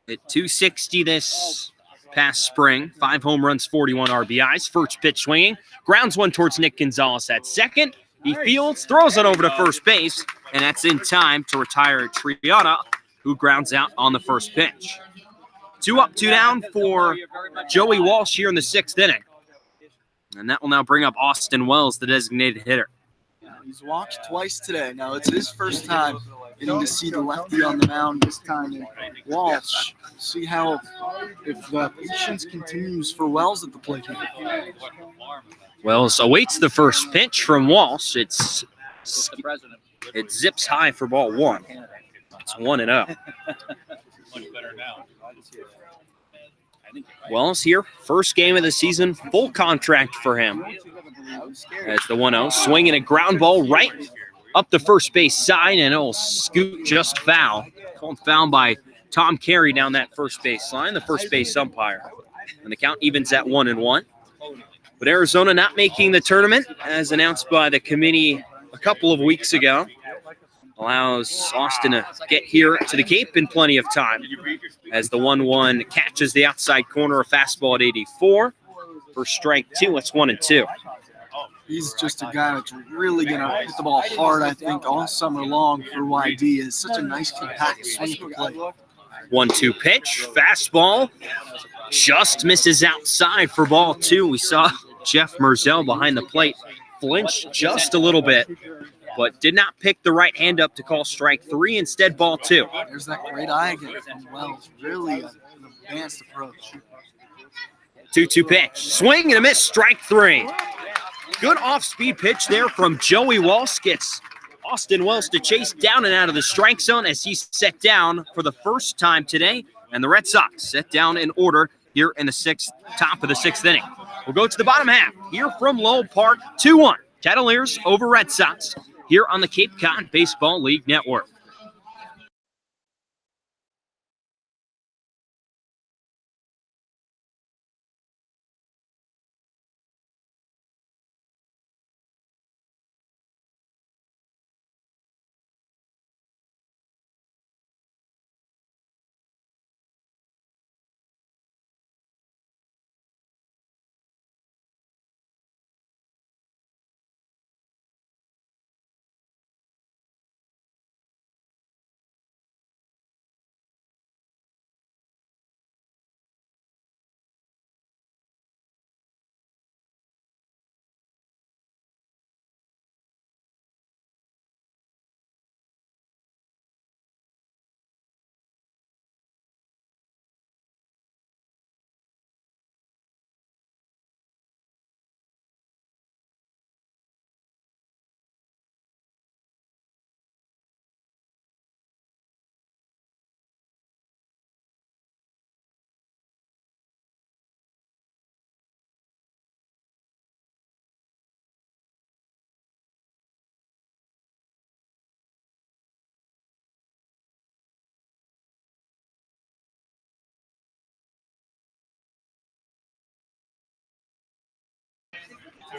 At 260 this past spring, 5 home runs, 41 RBIs. First pitch swinging, grounds one towards Nick Gonzalez at second. He fields, throws it over to first base, and that's in time to retire Triana, who grounds out on the first pitch. 2 up, 2 down for Joey Walsh here in the 6th inning. And that will now bring up Austin Wells, the designated hitter. He's walked twice today. Now, it's his first time getting to see the lefty on the mound this time. And Walsh, see how, if the patience continues for Wells at the plate here. Wells awaits the first pitch from Walsh. It zips high for ball 1. It's 1-0. Wells here, first game of the season, full contract for him. As the 1-0, swinging a ground ball right up the first base side, and it'll scoot just foul. Called foul by Tom Carey down that first base line, the first base umpire. And the count evens at 1-1. But Arizona not making the tournament, as announced by the committee a couple of weeks ago, allows Austin to get here to the Cape in plenty of time. As the 1-1 catches the outside corner, a fastball at 84. For strike 2, it's 1-2. He's just a guy that's really going to hit the ball hard, I think, all summer long for YD. It's such a nice, compact swing at the plate. 1-2 pitch, fastball, just misses outside for ball 2. We saw Jeff Merzel behind the plate flinch just a little bit, but did not pick the right hand up to call strike 3, instead ball 2. There's that great eye again from Wells. Really an advanced approach. 2-2 pitch, swing and a miss, strike 3. Good off-speed pitch there from Joey Walsh. Gets Austin Wells to chase down and out of the strike zone as he's set down for the first time today. And the Red Sox set down in order here in the top of the 6th inning. We'll go to the bottom half here from Lowell Park, 2-1. Kettleers over Red Sox here on the Cape Cod Baseball League Network.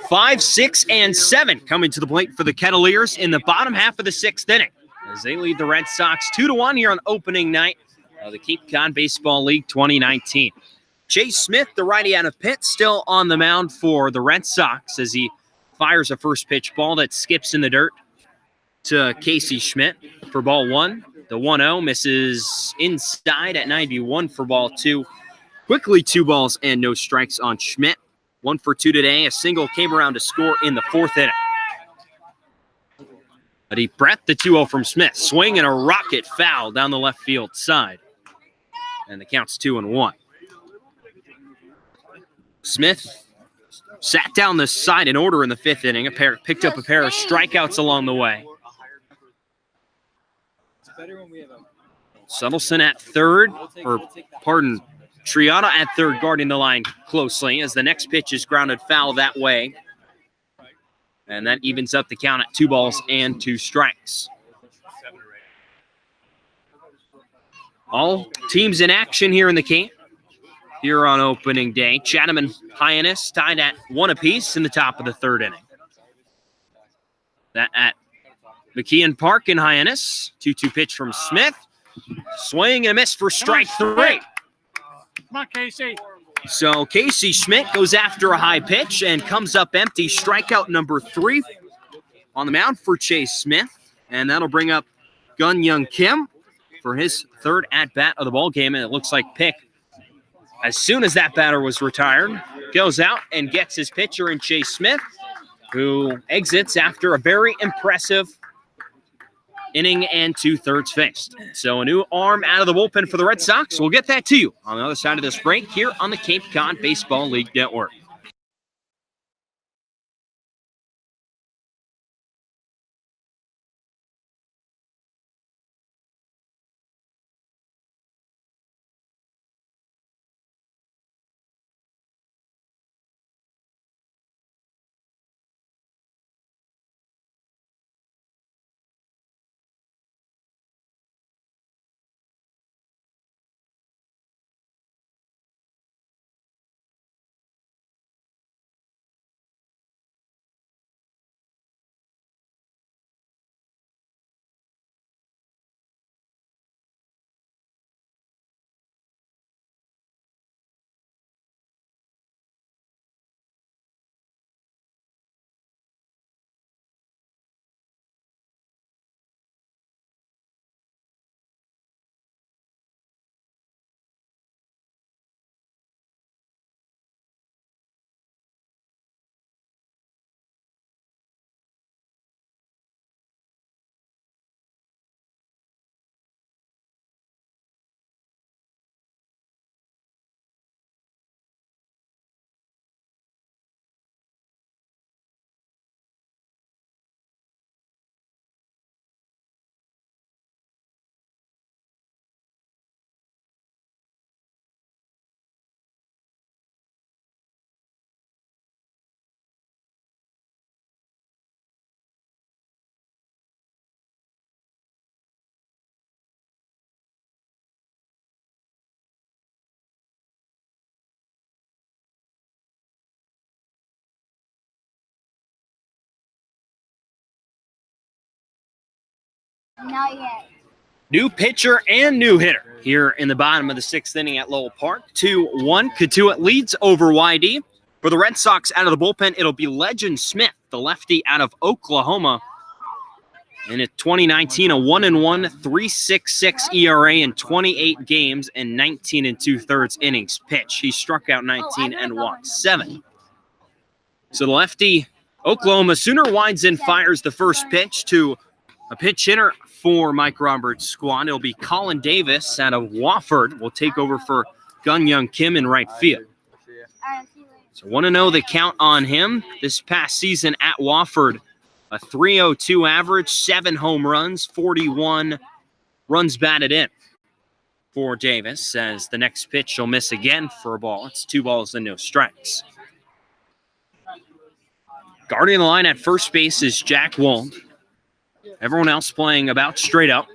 5, 6, and 7 coming to the plate for the Kettleers in the bottom half of the 6th inning as they lead the Red Sox 2-1 here on opening night of the Cape Cod Baseball League 2019. Chase Smith, the righty out of Pitt, still on the mound for the Red Sox as he fires a first pitch ball that skips in the dirt to Casey Schmidt for ball 1. The 1-0 misses inside at 91 for ball 2. Quickly 2 balls and no strikes on Schmidt. 1 for 2 today. A single came around to score in the 4th inning. A deep breath, the 2-0 from Smith. Swing and a rocket foul down the left field side. And the count's 2-1. Smith sat down the side in order in the 5th inning. Picked up a pair of strikeouts along the way. Suttleson at third, Triana at third, guarding the line closely as the next pitch is grounded foul that way. And that evens up the count at 2 balls and 2 strikes. All teams in action here in the Cape. Here on opening day, Chatham and Hyannis tied at 1 apiece in the top of the 3rd inning. That at McKeon Park in Hyannis. 2-2 pitch from Smith. Swing and a miss for strike 3. Come on, Casey. So Casey Schmidt goes after a high pitch and comes up empty. Strikeout number 3 on the mound for Chase Smith. And that'll bring up Gun Young Kim for his 3rd at-bat of the ball game. And it looks like Pick, as soon as that batter was retired, goes out and gets his pitcher in Chase Smith, who exits after a very impressive inning and 2/3 faced. So a new arm out of the bullpen for the Red Sox. We'll get that to you on the other side of this break here on the Cape Cod Baseball League Network. Not yet. New pitcher and new hitter here in the bottom of the 6th inning at Lowell Park. 2-1. Cotuit leads over YD. For the Red Sox out of the bullpen, it'll be Legend Smith, the lefty out of Oklahoma. And in 2019, a 1-1, 3.66 ERA in 28 games and 19 2/3 innings pitched. He struck out 19 and walked 7. So the lefty Oklahoma Sooner winds and fires the first pitch to a pinch hitter for Mike Roberts' squad. It'll be Colin Davis out of Wofford. Will take over for Gun Young Kim in right field. So 1-0 the count on him this past season at Wofford. A 3.02 average, 7 home runs, 41 runs batted in for Davis. As the next pitch will miss again for a ball. It's 2 balls and no strikes. Guarding the line at first base is Jack Wold. Everyone else playing about straight up.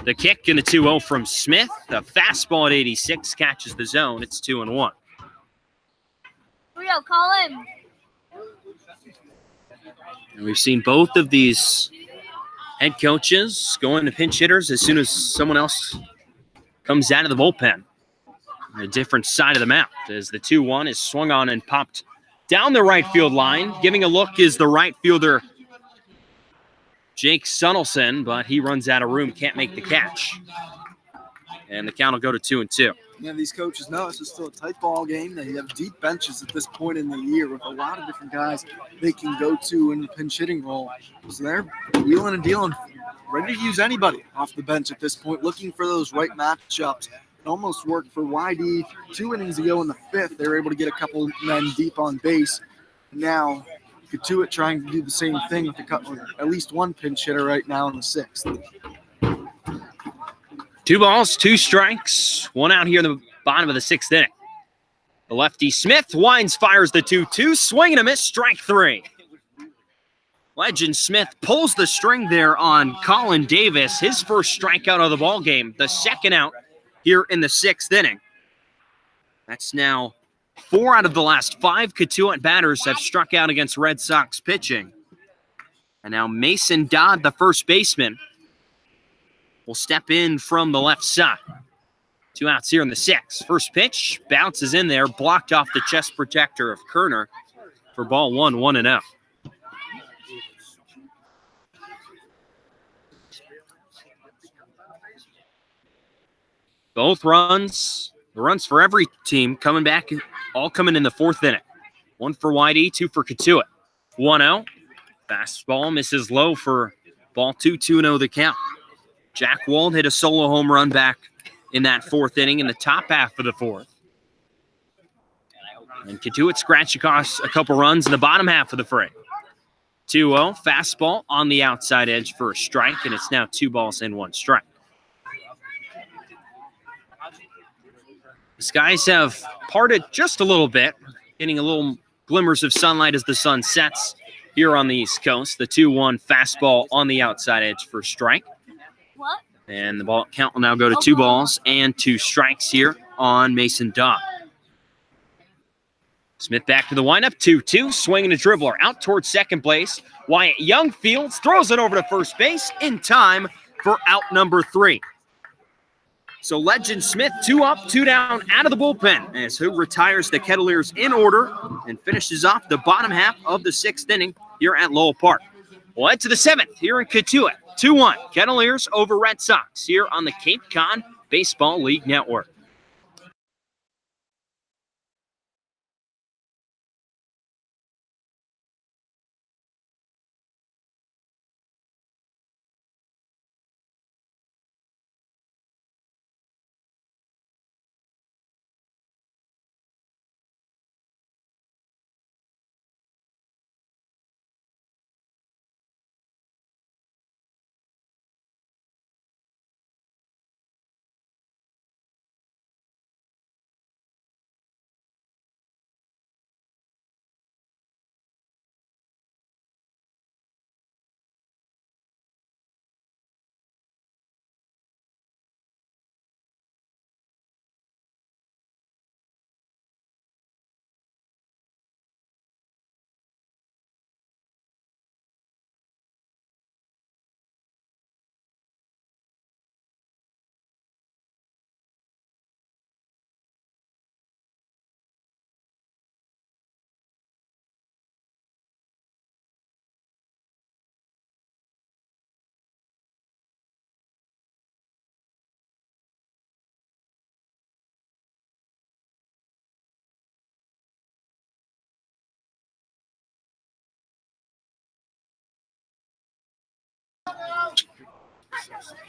The kick and the 2-0 from Smith. The fastball at 86 catches the zone. It's 2-1. Rio, call him. And we've seen both of these head coaches going to pinch hitters as soon as someone else comes out of the bullpen. On a different side of the mound as the 2-1 is swung on and popped down the right field line. Giving a look is the right fielder, Jake Sunnelson, but he runs out of room, can't make the catch. And the count will go to 2-2. Yeah, these coaches know this is still a tight ball game. They have deep benches at this point in the year with a lot of different guys they can go to in the pinch hitting role. So they're wheeling and dealing, ready to use anybody off the bench at this point, looking for those right matchups. It almost worked for YD 2 innings ago in the 5th. They were able to get a couple men deep on base. Now, Cotuit trying to do the same thing with at least one pinch hitter right now in the 6th. 2 balls, 2 strikes, 1 out here in the bottom of the 6th inning. The lefty Smith winds, fires the 2-2, swing and a miss, strike 3. Legend Smith pulls the string there on Colin Davis, his first strikeout of the ball game, the 2nd out here in the 6th inning. That's now 4 out of the last 5 Cotuit batters have struck out against Red Sox pitching. And now Mason Dodd, the first baseman, will step in from the left side. 2 outs here in the 6th. First pitch bounces in there, blocked off the chest protector of Kerner for ball 1, 1-0. Both runs, the runs for every team coming back, all coming in the 4th inning. 1 for YD, 2 for Cotuit. 1-0. Fastball misses low for ball 2, 2-0 the count. Jack Wold hit a solo home run back in that 4th inning in the top half of the 4th. And Cotuit scratched across a couple runs in the bottom half of the frame. 2-0, fastball on the outside edge for a strike, and it's now 2 balls and 1 strike. The skies have parted just a little bit, getting a little glimmers of sunlight as the sun sets here on the East Coast. The 2-1 fastball on the outside edge for a strike. What? And the ball count will now go to 2 balls and 2 strikes here on Mason Dodd. Smith back to the windup, 2-2, swinging a dribbler out towards second base. Wyatt Young fields, throws it over to first base in time for out number 3. So Legend Smith, 2 up, 2 down out of the bullpen as who retires the Kettleers in order and finishes off the bottom half of the 6th inning here at Lowell Park. We'll head to the 7th here in Cotuit. 2-1, Kettleers over Red Sox here on the Cape Cod Baseball League Network.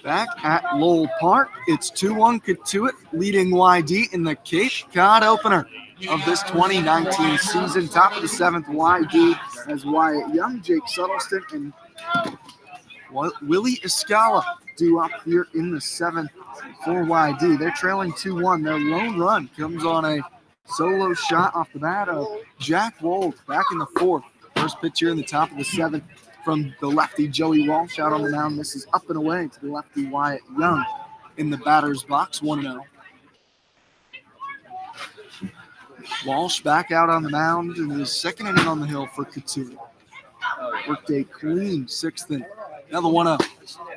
Back at Lowell Park, it's 2-1 Cotuit leading YD in the Cape Cod opener of this 2019 season. Top of the 7th, YD as Wyatt Young, Jake Suttleton, and Willie Escala due up here in the 7th for YD. They're trailing 2-1. Their lone run comes on a solo shot off the bat of Jack Wold back in the 4th. First pitch here in the top of the 7th. From the lefty Joey Walsh out on the mound. This is up and away to the lefty Wyatt Young in the batter's box, 1-0. Walsh back out on the mound in his 2nd inning on the hill for Cotuit. Worked a clean 6th inning. Now the 1-0.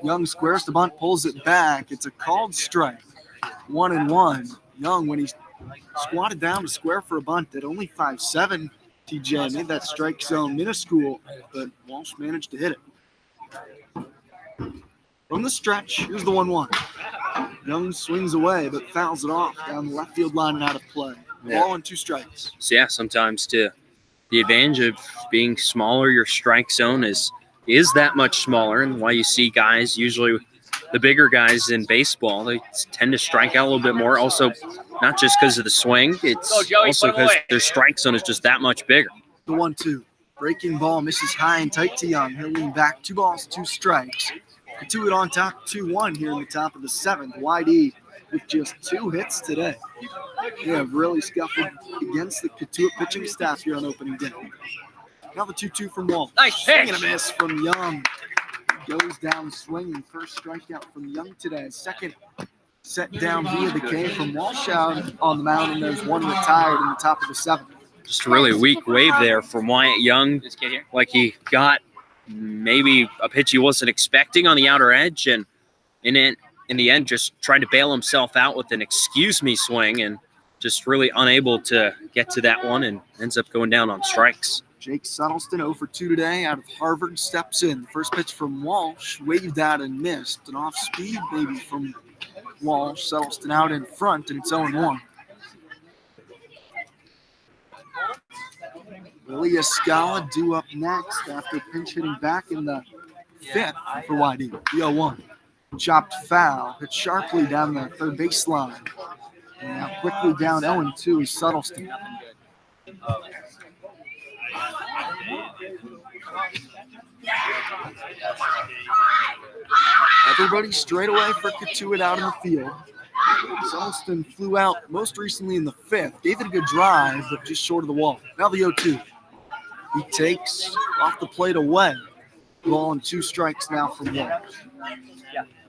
Young squares the bunt, pulls it back. It's a called strike. 1-1. Young, when he squatted down to square for a bunt at only 5'7", TJ made that strike zone minuscule, but Walsh managed to hit it. From the stretch, here's the 1-1. Young swings away, but fouls it off down the left field line and out of play. Ball and 2 strikes. So yeah, sometimes the advantage of being smaller, your strike zone is that much smaller, and why you see guys, usually the bigger guys in baseball, they tend to strike out a little bit more. Also, not just because of the swing, it's also because their strike zone is just that much bigger. The 1-2. Breaking ball misses high and tight to Young. He'll lean back, 2 balls, 2 strikes. Cotuit on top, 2-1 here in the top of the 7th. YD with just 2 hits today. They have really scuffled against the Cotuit pitching staff here on opening day. Now the 2-2 from Walsh. Nice Swing pitch. and a miss from Young. Goes down swinging. First strikeout from Young today. Second set down via the K from Walsh out on the mound, and there's 1 retired in the top of the 7th. Just a really weak wave there from Wyatt Young. Like he got maybe a pitch he wasn't expecting on the outer edge, and in the end just tried to bail himself out with an excuse me swing, and just really unable to get to that one, and ends up going down on strikes. Jake Suttelston 0 for 2 today out of Harvard steps in. First pitch from Walsh, waved out and missed. An off-speed maybe from Walsh. Suttelston out in front, and it's 0-1. Willie Escala due up next after pinch hitting back in the 5th for YD. The 0-1. Chopped foul, hit sharply down the third baseline. And now quickly down 0-2 is Suttelston. Everybody straight away for Cotuit out in the field. Suttelston flew out most recently in the 5th. Gave it a good drive, but just short of the wall. Now the 0-2. He takes off the plate away. Ball and 2 strikes now from Walsh.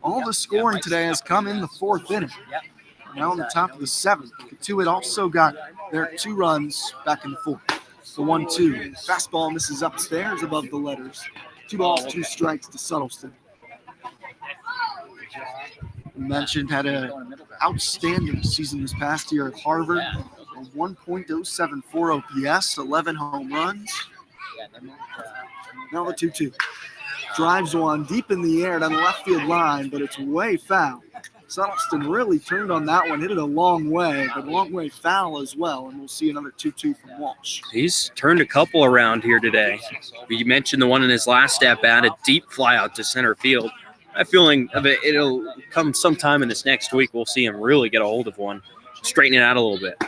All the scoring today has come in the 4th inning. Now on the top of the 7th. Cotuit also got their 2 runs back in the 4th. The 1-2. Fastball misses upstairs above the letters. 2 balls, 2 strikes to Suttelston. We mentioned had an outstanding season this past year at Harvard. A 1.074 OPS, 11 home runs. Now the 2-2. Drives one deep in the air down the left field line, but it's way foul. Suttelston really turned on that one, hit it a long way, but a long way foul as well, and we'll see another 2-2 from Walsh. He's turned a couple around here today. You mentioned the one in his last at-bat, a deep fly out to center field. I have a feeling of it, it'll come sometime in this next week. We'll see him really get a hold of one, straighten it out a little bit.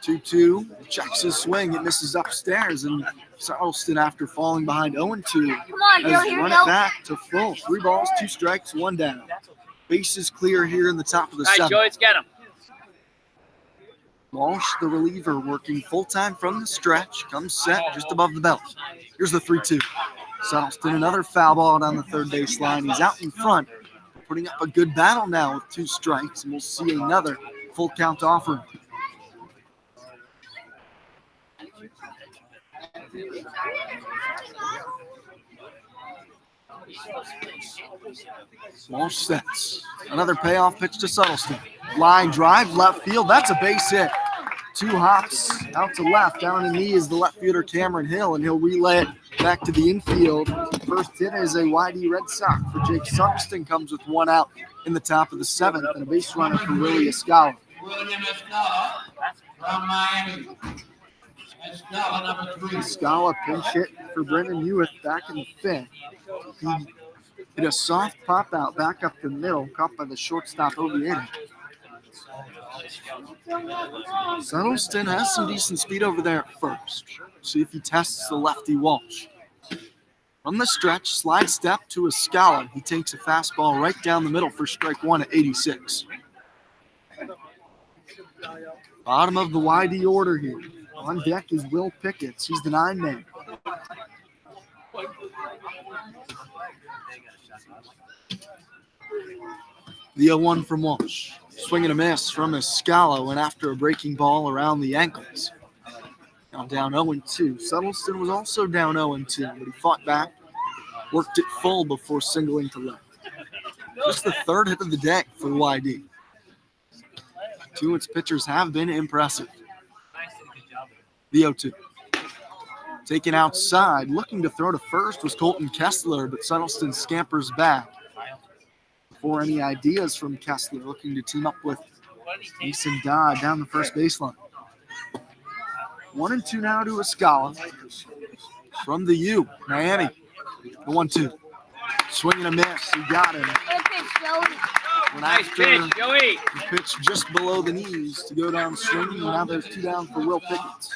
2-2, checks his swing, it misses upstairs, and Suttelston, after falling behind 0-2, Come on, Bill, has here run we it go. back to full. 3 balls, 2 strikes, 1 down. Bases clear here in the top of the 7th. Joyce, get him. Walsh, the reliever, working full-time from the stretch, comes set just above the belt. Here's the 3-2. Suttelston, another foul ball down the third baseline. He's out in front, putting up a good battle now with 2 strikes, and we'll see another full count offering. Walsh sets. Another payoff pitch to Suttelston. Line drive, left field. That's a base hit. 2 hops out to left. Down in knee is the left fielder Cameron Hill, and he'll relay it back to the infield. First hit is a YD Red Sox for Jake Suttelston. Comes with 1 out in the top of the 7th, and a base runner for Willie Escala. William Escala from Miami. Escala number 3. Escala pinch hit for Brendan Hewitt back in the 5th. He hit a soft pop out back up the middle, caught by the shortstop Oviedo. Suttelston has some decent speed over there at first. See if he tests the lefty Walsh. From the stretch, slide step to Escala. He takes a fastball right down the middle for strike 1 at 86. Bottom of the YD order here. On deck is Will Pickett. He's the 9-man. The 0-1 from Walsh. Swing and a miss from Escala went after a breaking ball around the ankles. Now down 0-2. Settleston was also down 0-2, but he fought back, worked it full before singling to left. Just the third hit of the day for YD. Cotuit's pitchers have been impressive. The 0-2. Taken outside, looking to throw to first was Colton Kessler, but Settleston scampers back. Before any ideas from Kessler, looking to team up with Mason Dodd down the first baseline. 1-2 now to Escala. From the U, Miami. The 1-2. Swing and a miss. He got him. Good pitch, Joey. Nice pitch, Joey. The pitch just below the knees to go down swinging, and now there's 2 down for Will Pickens.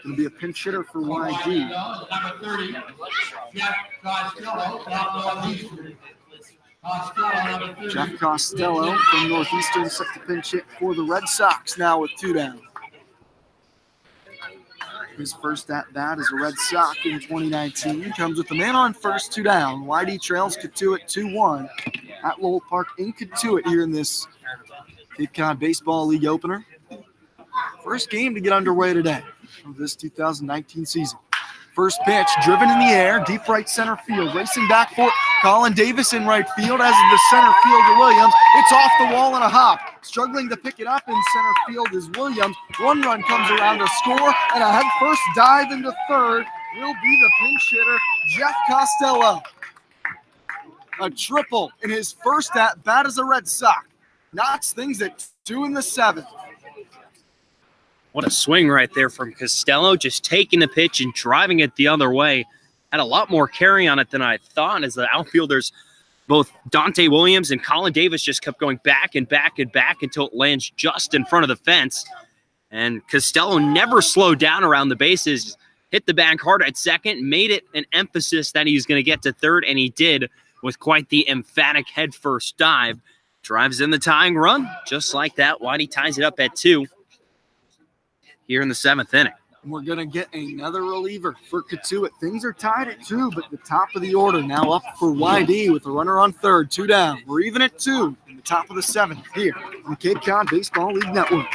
Going to be a pinch hitter for YD. Number 30, Jeff Costello, Jeff Costello from Northeastern set to pinch hit for the Red Sox now with 2 down. His first at-bat as a Red Sox in 2019 comes with a man on first, 2 down. YD trails Cotuit 2-1 at Lowell Park in Cotuit here in this Cape Cod Baseball League opener. First game to get underway today of this 2019 season. First pitch, driven in the air, deep right center field. Racing back for Colin Davis in right field, as is the center fielder Williams. It's off the wall and a hop. Struggling to pick it up in center field is Williams. 1 run comes around to score, and a head first dive into third will be the pinch hitter, Jeff Costello. A triple in his first at bat as a Red Sox. Knots things at 2 in the 7th. What a swing right there from Costello, just taking the pitch and driving it the other way. Had a lot more carry on it than I thought, as the outfielders, both Dante Williams and Colin Davis, just kept going back and back and back until it lands just in front of the fence. And Costello never slowed down around the bases, hit the bag hard at second, made it an emphasis that he was going to get to third, and he did with quite the emphatic head-first dive. Drives in the tying run, just like that. Whitey ties it up at 2 here in the 7th inning. We're going to get another reliever for Cotuit. Things are tied at 2, but the top of the order now up for YD with a runner on third, 2 down. We're even at 2 in the top of the 7th here on the Cape Cod Baseball League Network.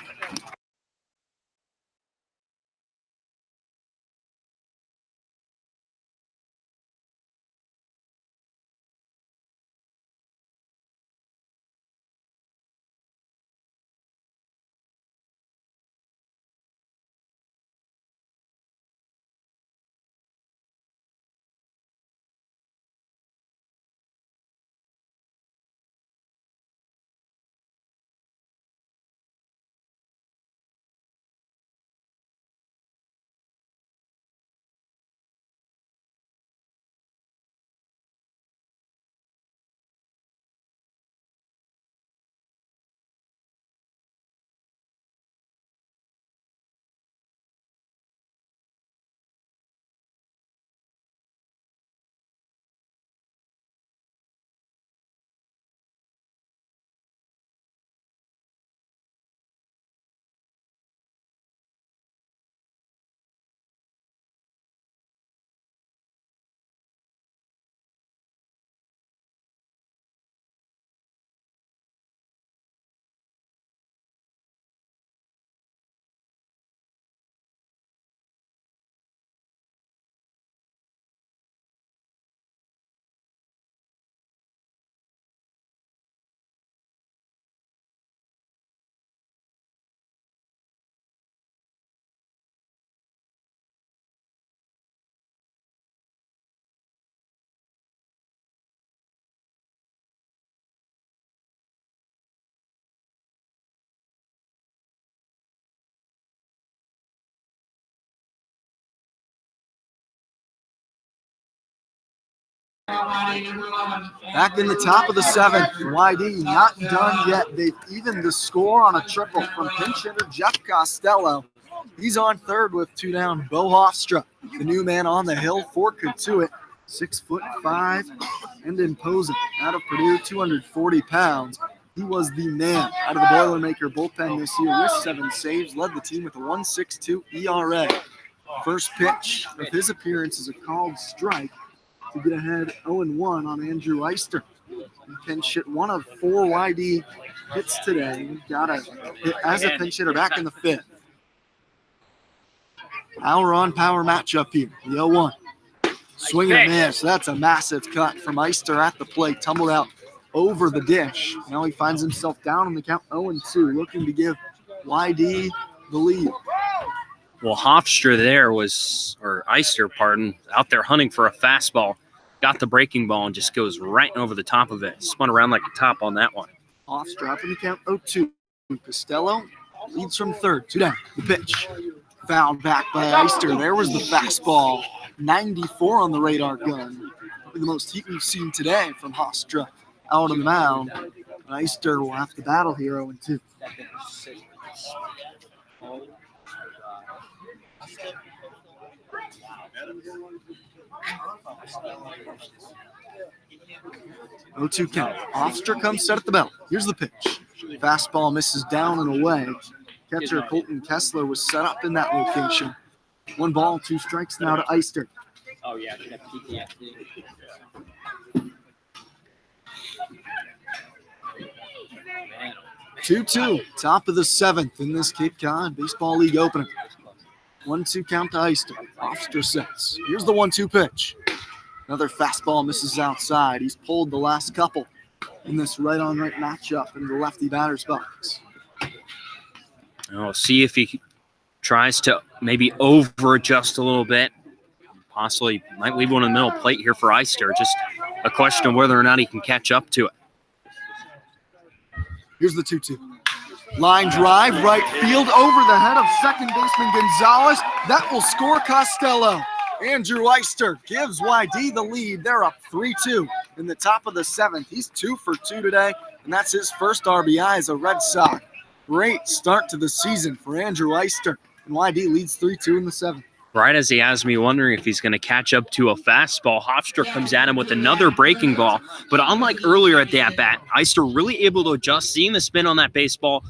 Back in the top of the 7th, YD not done yet. They've evened the score on a triple from pinch hitter Jeff Costello. He's on third with 2 down. Bo Hofstra, the new man on the hill for Cotuit, 6'5" and imposing. Out of Purdue, 240 pounds. He was the man out of the Boilermaker bullpen this year with 7 saves, led the team with a 1.62 ERA. First pitch of his appearance is a called strike. to get ahead 0-1 on Andrew Eister. He pinch hit 1 of 4 YD hits today. He got a hit as a pinch hitter back in the 5th. Power on power matchup here. The 0-1. Swing and a miss. That's a massive cut from Eister at the plate. Tumbled out over the dish. Now he finds himself down on the count 0-2, looking to give YD the lead. Well, Hofstra Eister, out there hunting for a fastball. Got the breaking ball and just goes right over the top of it. Spun around like a top on that one. Hofstra up in the count 0-2. Costello leads from third. 2 down. The pitch. Fouled back by Eister. There was the fastball. 94 on the radar gun. Probably the most heat we've seen today from Hofstra out on the mound. Eister will have to battle here 0-2. Oh, 2 count. Hofstra comes set at the belt. Here's the pitch. Fastball misses down and away. Catcher Colton Kessler was set up in that location. 1 ball, 2 strikes now to Eister. Oh, yeah. 2-2, top of the 7th in this Cape Cod Baseball League opener. 1-2 count to Eister. Hofstra sets. Here's the 1-2 pitch. Another fastball misses outside. He's pulled the last couple in this right-on-right matchup in the lefty batter's box. We'll see if he tries to maybe over-adjust a little bit. Possibly might leave one in the middle plate here for Eister. Just a question of whether or not he can catch up to it. Here's the 2-2. Line drive, right field, over the head of second baseman Gonzalez. That will score Costello. Andrew Eister gives YD the lead. They're up 3-2 in the top of the 7th. He's 2 for 2 today, and that's his first RBI as a Red Sox. Great start to the season for Andrew Eister, and YD leads 3-2 in the 7th. Right as he has me wondering if he's going to catch up to a fastball, Hofstra comes at him with another breaking ball. But unlike earlier at the at-bat, Eister really able to adjust, seeing the spin on that baseball,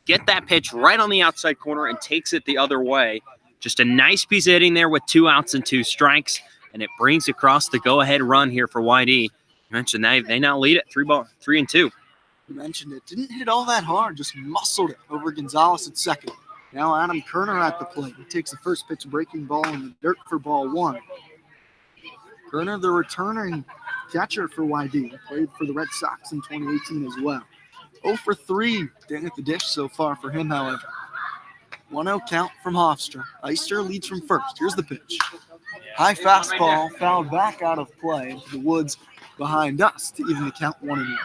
get that pitch right on the outside corner, and takes it the other way. Just a nice piece of hitting there with 2 outs and 2 strikes, and it brings across the go-ahead run here for YD. You mentioned they now lead it 3-2. You mentioned it. Didn't hit all that hard, just muscled it over Gonzalez at second. Now Adam Kerner at the plate. He takes the first pitch breaking ball in the dirt for ball 1. Kerner, the returning catcher for YD, played for the Red Sox in 2018 as well. 0 for 3 down at the dish so far for him, however. 1-0 count from Hofstra. Eister leads from first. Here's the pitch. High fastball fouled back out of play into the woods behind us to even the count 1-1.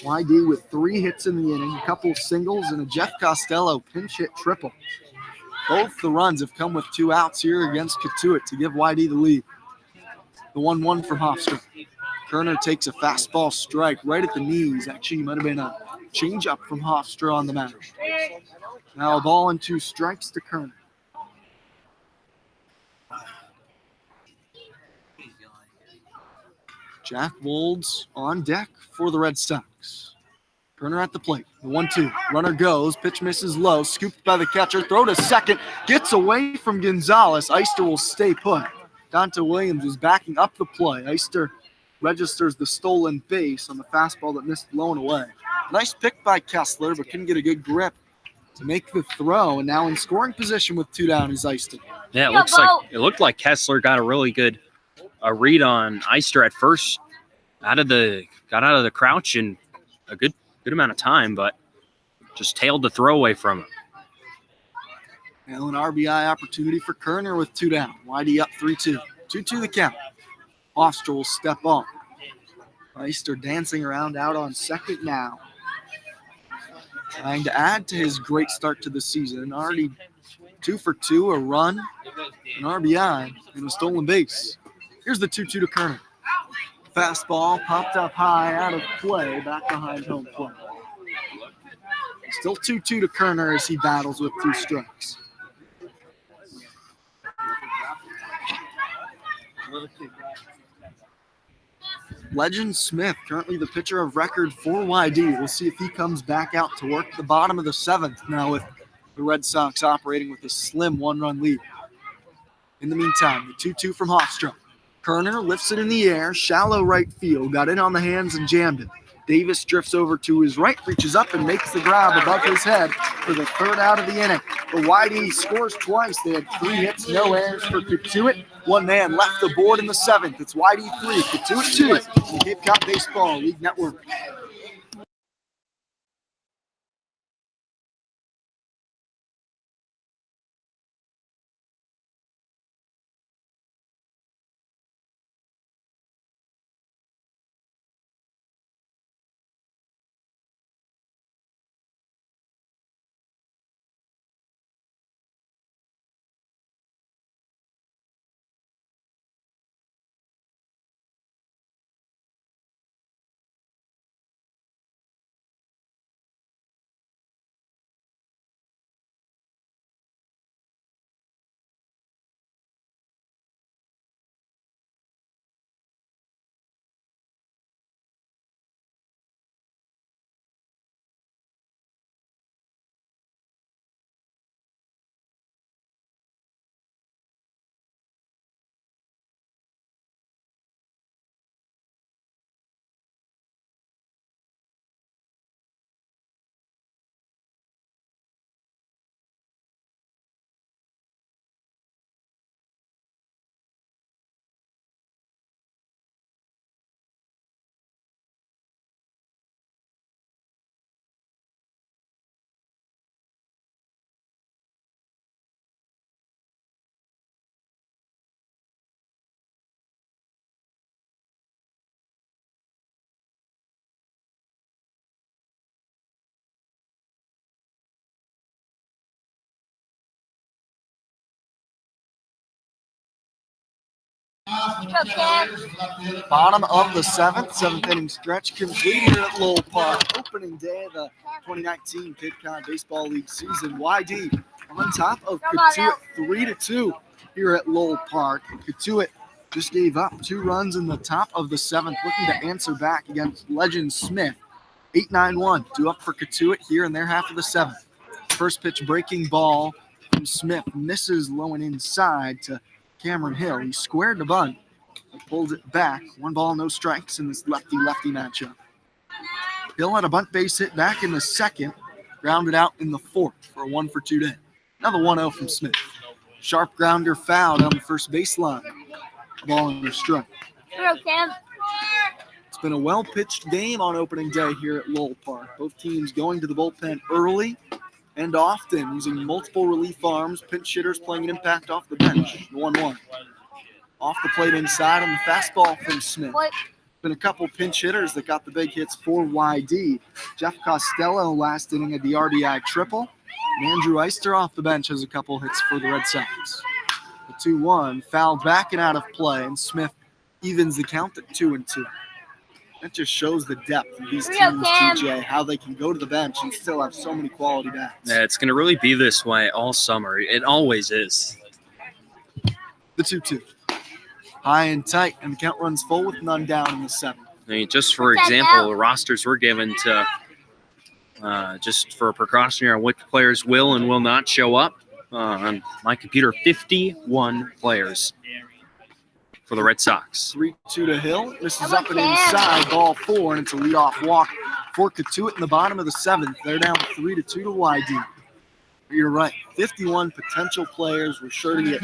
YD with 3 hits in the inning, a couple singles, and a Jeff Costello pinch hit triple. Both the runs have come with 2 outs here against Cotuit to give YD the lead. The 1-1 from Hofstra. Kerner takes a fastball strike right at the knees. Actually, it might have been a changeup from Hofstra on the mound. Now a ball and 2 strikes to Kerner. Jack Wolds on deck for the Red Sox. Kerner at the plate. The 1-2. Runner goes. Pitch misses low. Scooped by the catcher. Throw to second. Gets away from Gonzalez. Eister will stay put. Dante Williams is backing up the play. Eister registers the stolen base on the fastball that missed blown away. Nice pick by Kessler, but couldn't get a good grip to make the throw. And now in scoring position with 2 down is Eister. Yeah, it looked like Kessler got a really good read on Eister at first. Got out of the crouch in a good amount of time, but just tailed the throw away from him. Now an RBI opportunity for Kerner with 2 down. YD up 3-2. 2-2 the count. Hofstra will step on. Eister dancing around out on second now. Trying to add to his great start to the season. Already 2 for 2, a run, an RBI, and a stolen base. Here's the 2-2 to Kerner. Fastball popped up high, out of play, back behind home plate. Still 2-2 to Kerner as he battles with 2 strikes. Legend Smith, currently the pitcher of record for YD. We'll see if he comes back out to work the bottom of the 7th now with the Red Sox operating with a slim 1-run lead. In the meantime, the 2-2 from Hofstra. Kerner lifts it in the air, shallow right field, got in on the hands and jammed it. Davis drifts over to his right, reaches up and makes the grab above his head for the third out of the inning. The YD scores twice. They had 3 hits, no errors for Cotuit. One man left the board in the 7th. It's YD 3, Cotuit 2, on the Cape Cod Baseball League Network. Bottom of the 7th inning stretch complete here at Lowell Park. Opening day of the 2019 Cape Cod Baseball League season. YD on top of Cotuit 3-2 here at Lowell Park. Cotuit just gave up 2 runs in the top of the 7th, looking to answer back against Legend Smith. 8-9-1, 2 up for Cotuit here in their half of the 7th. First pitch breaking ball from Smith misses low and inside to Cameron Hill. He squared the bunt. He pulled it back. 1 ball, no strikes in this lefty-lefty matchup. Hill had a bunt base hit back in the 2nd, grounded out in the 4th for a 1-for-2 day. Another 1-0 from Smith. Sharp grounder foul down the first baseline. A ball and a strike. It's been a well-pitched game on opening day here at Lowell Park. Both teams going to the bullpen early and often, using multiple relief arms, pinch hitters playing an impact off the bench. 1-1. Off the plate inside on the fastball from Smith. Been a couple pinch hitters that got the big hits for YD. Jeff Costello last inning had the RBI triple. And Andrew Eister off the bench has a couple hits for the Red Sox. The 2-1 fouled back and out of play, and Smith evens the count at 2-2. That just shows the depth of these teams, TJ, how they can go to the bench and still have so many quality bats. Yeah, it's going to really be this way all summer. It always is. The 2-2. High and tight, and the count runs full with none down in the 7th. I mean, just for example, rosters were given to just for a precautionary on which players will and will not show up. On my computer, 51 players for the Red Sox. 3-2 to Hill. This is up and inside, ball 4, and it's a leadoff walk for Cotuit in the bottom of the 7th. They're down 3-2 to YD. You're right. 51 potential players. We're sure to get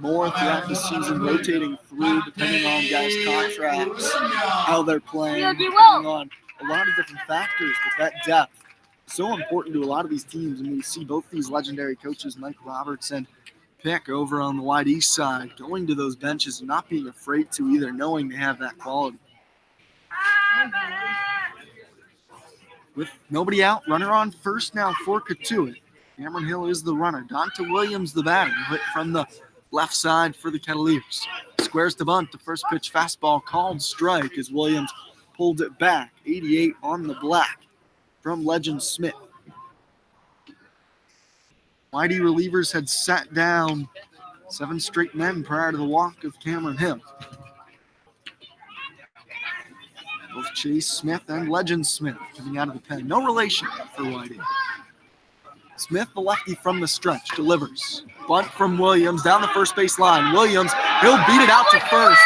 more throughout the season, rotating through depending on guys' contracts, how they're playing, depending on a lot of different factors. But that depth is so important to a lot of these teams. And we see both these legendary coaches, Mike Roberts and Pick, over on the YD side, going to those benches and not being afraid to either, knowing they have that quality. With nobody out, runner on first now for Cotuit. Cameron Hill is the runner. Donta Williams the batter. Hit from the left side for the Cavaliers. Squares to bunt. The first pitch fastball called strike as Williams pulled it back. 88 on the black from Legend Smith. YD relievers had sat down 7 straight men prior to the walk of Cameron Hill. Both Chase Smith and Legend Smith coming out of the pen. No relation for YD. Smith, the lefty from the stretch, delivers. Bunt from Williams down the first base line. Williams, he'll beat it out to first.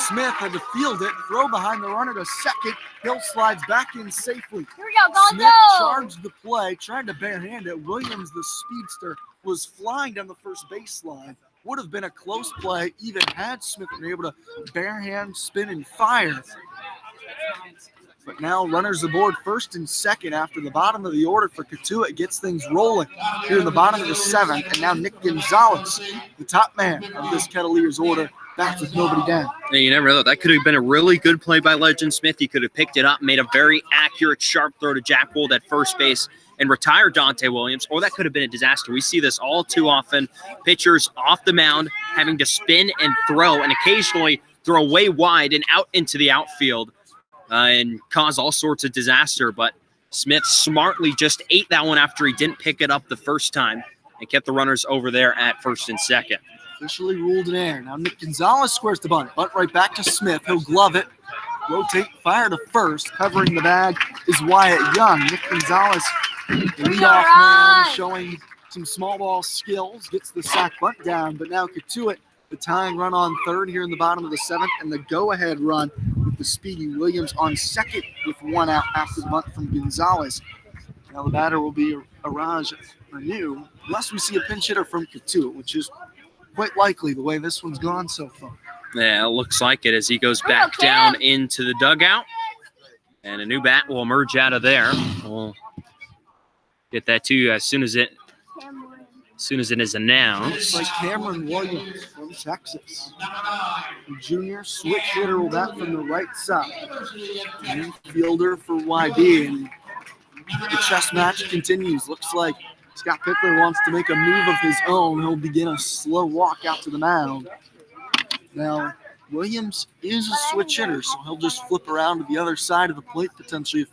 Smith had to field it, throw behind the runner to second. Hill slides back in safely. Here we go, Smith Gonzo. charged the play, trying to barehand it. Williams, the speedster, was flying down the first baseline. Would have been a close play, even had Smith been able to barehand, spin, and fire. But now runners aboard first and second after the bottom of the order for Cotuit gets things rolling here in the bottom of the seventh. And now Nick Gonzalez, the top man of this Kettleers order, back with nobody down. And you never know. That could have been a really good play by Legend Smith. He could have picked it up, made a very accurate, sharp throw to Jack Wold at first base, and retired Dante Williams, or that could have been a disaster. We see this all too often. Pitchers off the mound having to spin and throw, and occasionally throw way wide and out into the outfield and cause all sorts of disaster. But Smith smartly just ate that one after he didn't pick it up the first time and kept the runners over there at first and second. Officially ruled in air. Now Nick Gonzalez squares the bunt. Bunt right back to Smith. He'll glove it. Rotate, fire to first. Covering the bag is Wyatt Young. Nick Gonzalez, the leadoff man, showing some small ball skills. Gets the sac bunt down, but now Cotuit, the tying run on third here in the bottom of the seventh, and the go-ahead run with the speedy Williams on second with one out after the bunt from Gonzalez. Now the batter will be Araj Renew, unless we see a pinch hitter from Cotuit, which is quite likely the way this one's gone so far. Yeah, it looks like it as he goes back down into the dugout. And a new bat will emerge out of there. We'll get that to you as soon as it is announced. Looks like Cameron Williams from Texas. The junior switch hitter will bat from the right side. Infielder for YB. And the chess match continues. Looks like Scott Pickler wants to make a move of his own. He'll begin a slow walk out to the mound. Now, Williams is a switch hitter, so he'll just flip around to the other side of the plate potentially if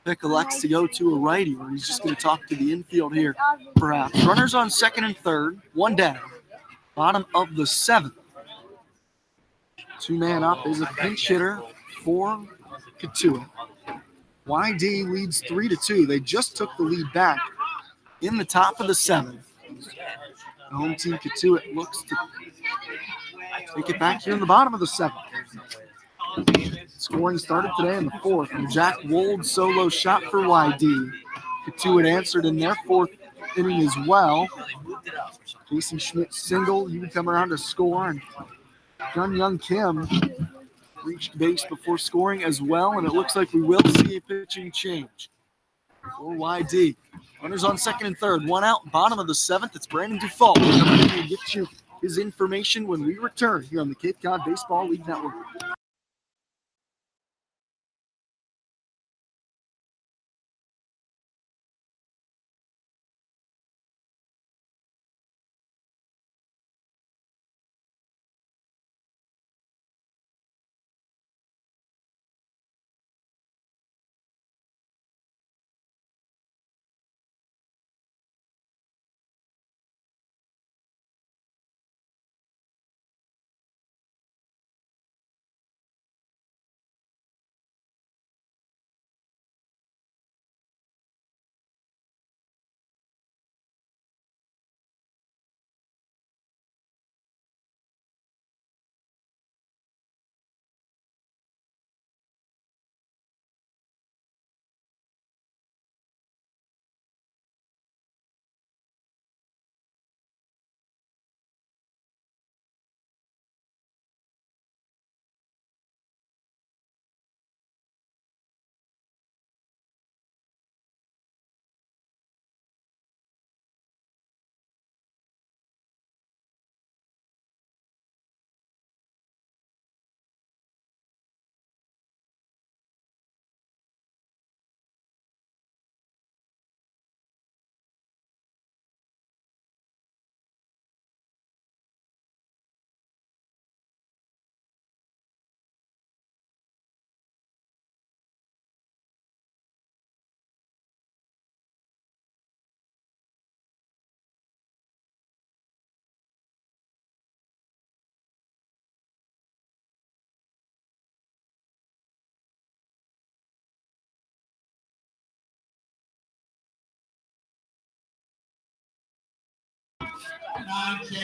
Pick elects to go to a righty, or he's just going to talk to the infield here, perhaps. Runners on second and third, one down. Bottom of the seventh. Two-man up is a pinch hitter for Cotuit. YD leads 3-2. They just took the lead back in the top of the seventh. The home team Cotuit looks to take it back here in the bottom of the seventh. Scoring started today in the fourth. And Jack Wold solo shot for YD. Cotuit answered in their fourth inning as well. Jason Schmidt single. You would come around to score. And Gun Young Kim reached base before scoring as well. And it looks like we will see a pitching change for YD. Runners on second and third. One out, bottom of the seventh. It's Brandon Dufault. We're going to get you his information when we return here on the Cape Cod Baseball League Network.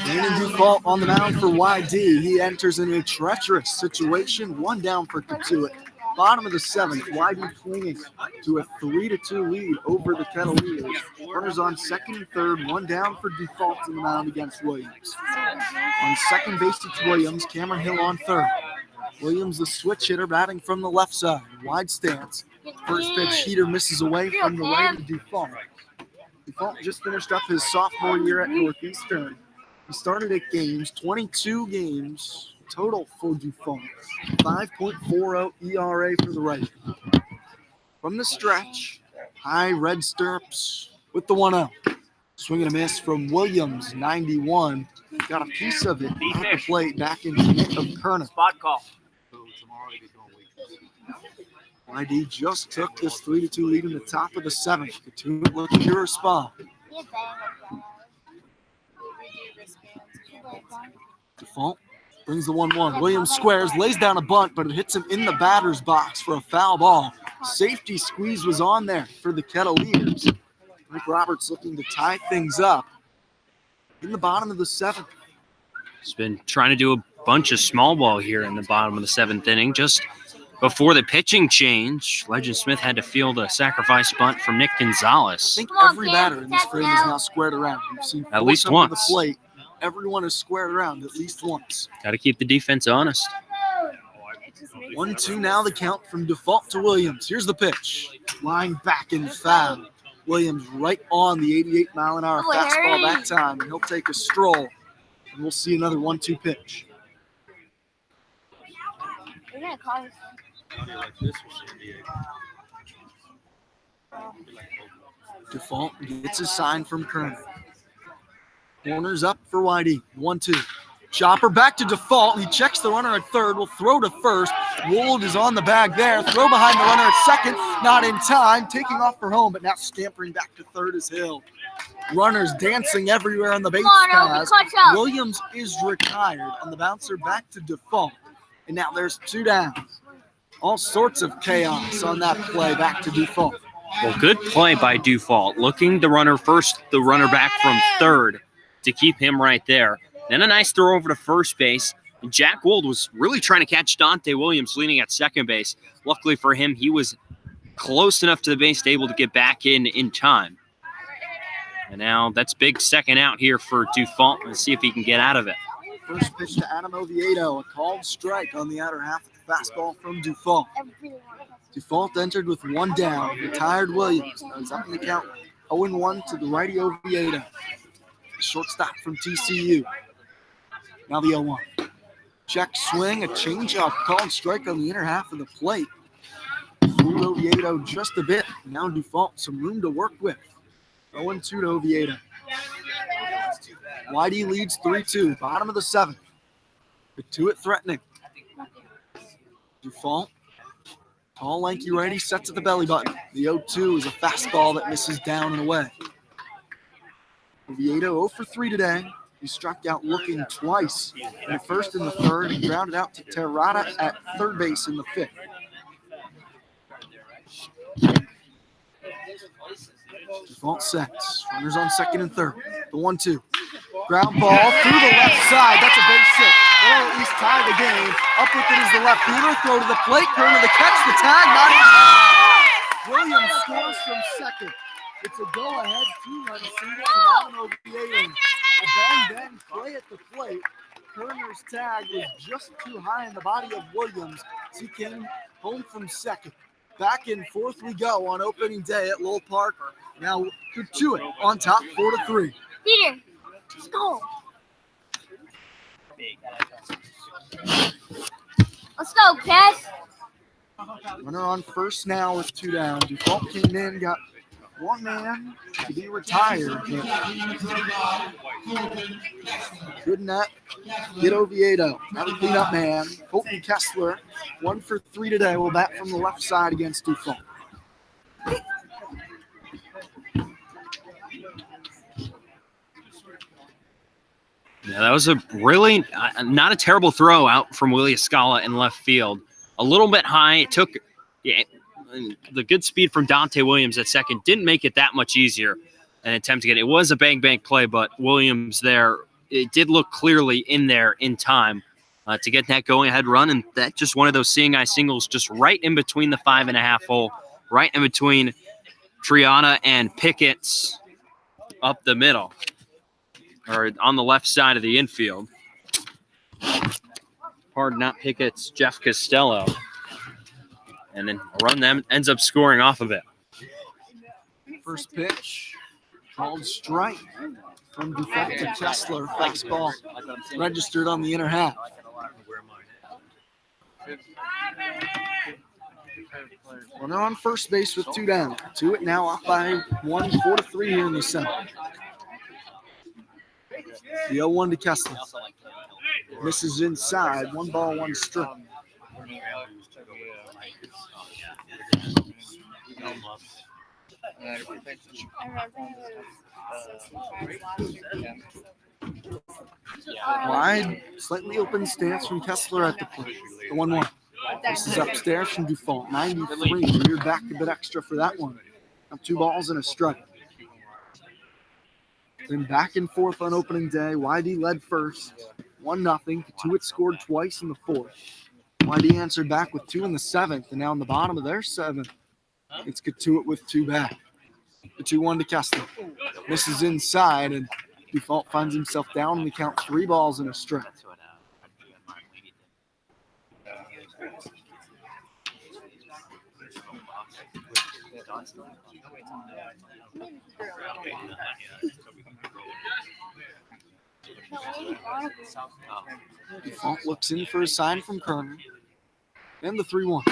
Landon Dufault on the mound for YD. He enters in a treacherous situation. One down for Cotuit. Bottom of the seventh, YD clinging to a 3-2 lead over the Kettleers. Runners on second and third, one down for Dufault on the mound against Williams. On second base, it's Williams. Cameron Hill on third. Williams, the switch hitter, batting from the left side. Wide stance. First pitch, heater misses away from the right of Dufault. Dufault just finished up his sophomore year at Northeastern. He started 8 games, 22 games total for Dufault. 5.40 ERA for the righty. From the stretch, high red stirrups with the 1-0. Swing and a miss from Williams, 91. Got a piece of it at the plate back in the of Kerner. Spot call. YD just took this 3-2 lead in the top of the seventh. The two looking to respond. Dufault brings the 1-1. Williams squares, lays down a bunt, but it hits him in the batter's box for a foul ball. Safety squeeze was on there for the Kettleers. Mike Roberts looking to tie things up in the bottom of the seventh. He's been trying to do a bunch of small ball here in the bottom of the seventh inning. Just before the pitching change, Legend Smith had to field a sacrifice bunt from Nick I Gonzalez. think every batter in this frame is now squared around. We've seen At least come to once. the plate. Everyone is squared around at least once. Got to keep the defense honest. 1-2 now the count from Dufault to Williams. Here's the pitch. Line back and foul. Williams right on the 88-mile-an-hour fastball that time, and he'll take a stroll. And we'll see another 1-2 pitch. We're gonna call this. Dufault gets a sign from Kerner. Corners up for YD. 1-2. Chopper back to Dufault. He checks the runner at third. Will throw to first. Wold is on the bag there. Throw behind the runner at second. Not in time. Taking off for home, but now scampering back to third is Hill. Runners dancing everywhere on the base paths. Williams is retired on the bouncer back to Dufault. And now there's 2 down. All sorts of chaos on that play back to Dufault. Well, good play by Dufault. Looking the runner first, the runner back from third to keep him right there. Then a nice throw over to first base. And Jack Wold was really trying to catch Dante Williams leaning at second base. Luckily for him, he was close enough to the base, able to get back in time. And now that's big second out here for Dufault. Let's see if he can get out of it. First pitch to Adam Oviedo. A called strike on the outer half of the fastball from Dufault. Dufault entered with 1 down. Retired Williams. Now he's up in the count. 0-1 to the righty Oviedo. Shortstop from TCU. Now the 0-1. Check swing, a changeup, called strike on the inner half of the plate. Threw Oviedo just a bit. Now Dufault, some room to work with. 0-2 to Oviedo. YD leads 3-2. Bottom of the seventh. Cotuit threatening. Dufault. Tall, lanky righty, sets at the belly button. The 0-2 is a fastball that misses down and away. Oviedo 0 for 3 today. He struck out looking twice in the first and the third and grounded out to Terrata at third base in the fifth. Dufault sets. Runners on second and third. The 1-2. Ground ball through the left side. That's a base hit. They'll at least tie the game. Up with it is the left fielder. Throw to the plate. Kerner the catch. The tag. Not in time. Williams scores from second. It's a go-ahead 2-run single to Adam Oviedo. A bang-bang play at the plate. Kerner's tag was just too high in the body of Williams, so he came home from second. Back in fourth we go on opening day at Lowell Park. Now Cotuit on top 4-3. Peter, let's go. Let's go, Cass. Runner on first now with 2 down. Dufault came in, got 1 man to be retired. Good net. Get Oviedo. Now the cleanup man. Colton Kessler. 1 for 3 today. Will bat from the left side against Dufault. Yeah, that was a really not a terrible throw out from Willie Escala in left field. A little bit high. It took the good speed from Dante Williams at second. Didn't make it that much easier. an attempt to get it. It was a bank play, but Williams there, it did look clearly in there in time to get that going ahead run. And that just one of those seeing eye singles just right in between the 5.5 hole, right in between Triana and Pickett's up the middle, or on the left side of the infield. Pardon, not Pickett's, Jeff Costello. And then a run that ends up scoring off of it. First pitch, called strike from Dufont to Kessler. Fastball registered on the inner half. Runner on first base with 2 down. Cotuit now up by 1, 4-3 here in the 7th. The 0-1 to Kessler. Misses inside. 1 ball, 1 strike. Wide, slightly open stance from Kessler at the plate. The 1-1. This is upstairs from Dufont. 93. We're back a bit extra for that one. Up 2 balls and a strike. Then back and forth on opening day. YD led first. 1-0. Cotuit scored twice in the 4th. YD answered back with 2 in the 7th. And now in the bottom of their 7th, it's Cotuit with 2 back. The 2-1 to Kessler. Misses inside, and Dufont finds himself down in the count. 3 balls and a strike. Dufont looks in for a sign from Kerner. And the 3-1.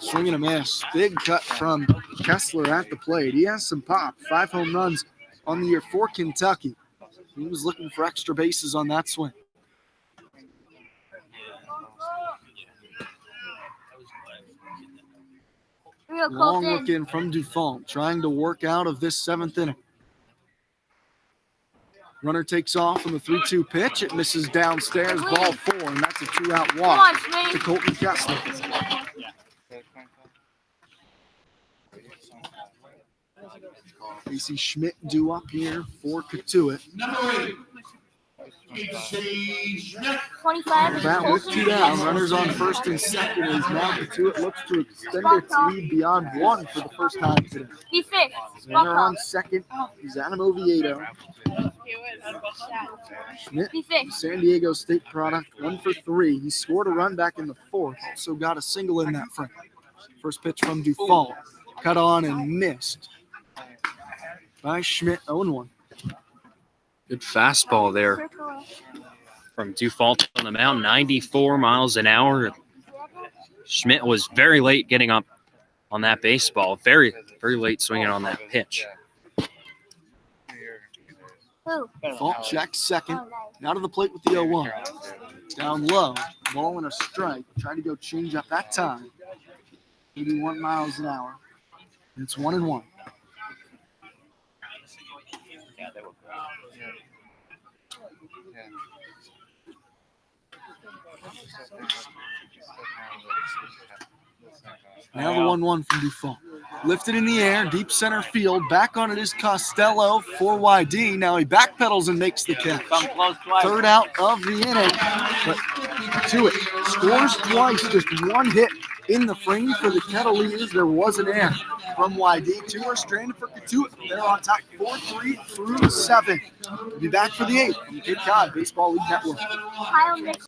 Swing and a miss. Big cut from Kessler at the plate. He has some pop. 5 home runs on the year for Kentucky. He was looking for extra bases on that swing. Long look in from Dufont, trying to work out of this 7th inning. Runner takes off on the 3-2 pitch. It misses downstairs, ball 4, and that's a 2-out walk to Colton Kessler. We see Schmidt due up here for Cotuit. Number 8, Schmidt. 25. Bat with 2 down. Runners on first and second as now Cotuit looks to extend its lead beyond 1 for the first time today. Be fixed. Runner on second is Adam Oviedo. Schmidt, Be fixed. San Diego State product, 1 for 3. He scored a run back in the 4th, also got a single in that frame. First pitch from Dufont, cut on and missed by Schmidt, 0-1. Good fastball there from Dufont on the mound, 94 miles an hour. Schmidt was very late getting up on that baseball, very, very late swinging on that pitch. Who? Dufont checks second, Oh, nice. now to the plate with the 0-1. Down low, ball and a strike, trying to go change up that time. 81 miles an hour. And it's 1-1. Now the 1-1 from Dufont. Lifted in the air, deep center field. Back on it is Costello for YD. Now he backpedals and makes the catch. 3rd out of the inning. But Cotuit scores twice, just 1 hit in the frame for the Kettleers. There was an error from YD. 2 are stranded for Cotuit. They're on top 4-3 through 7. We'll be back for the 8th from Cape Cod Baseball League Network. Kyle Nichols.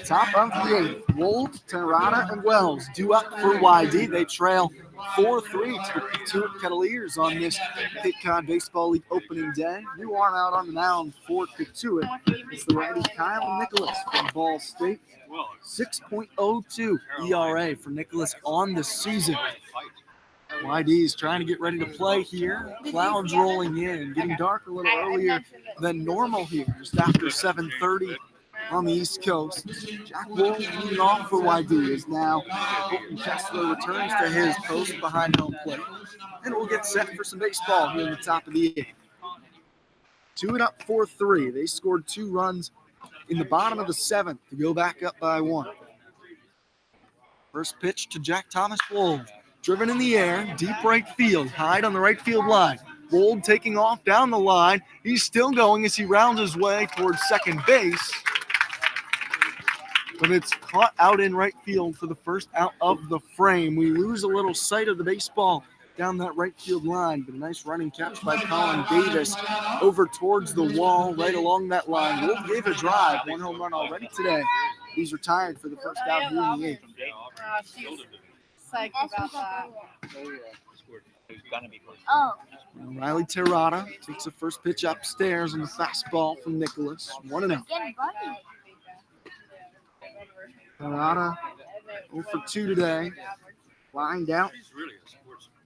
Top of the eighth, Wold, Terrata, and Wells due up for YD. They trail 4-3 to the Cotuit Cavaliers on this Cape Cod Baseball League opening day. New arm out on the mound for Cotuit. It's the righty Kyle Nicholas from Ball State. 6.02 ERA for Nicholas on the season. YD is trying to get ready to play here. Clouds rolling in, getting dark a little earlier than normal here, just after 7:30 on the East Coast. Jack Wool leading off for YD is now Colton Kessler returns to his post behind home plate. And we'll get set for some baseball here in the top of the eighth. 2-up 4-3. They scored 2 runs in the bottom of the seventh to go back up by 1. First pitch to Jack Thomas Wold. Driven in the air, deep right field, Hyde on the right field line. Wold taking off down the line. He's still going as he rounds his way towards second base. But it's caught out in right field for the first out of the frame. We lose a little sight of the baseball down that right field line, but a nice running catch by Colin Davis over towards the wall right along that line. Wold gave a drive, 1 home run already today. He's retired for the first out here in the eighth. Psyched about that. Oh. Riley Terrata takes the first pitch upstairs on the fastball from Nicholas. 1-0. Getting bunny. Terrata 0 for 2 today. Lined out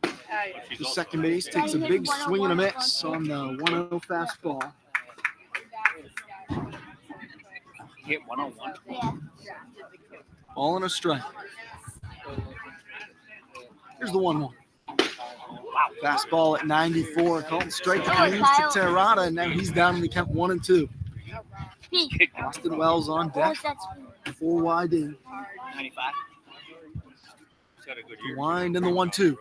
to second base. Takes a big swing and a miss on the 1-0 fastball. Hit 101. Yeah. All in a strike. Here's the 1-1. Fastball at 94. Called strike that moves to Terrata, and now he's down in the count 1-2. Austin Wells on deck for YD. 95. Wind in the 1-2.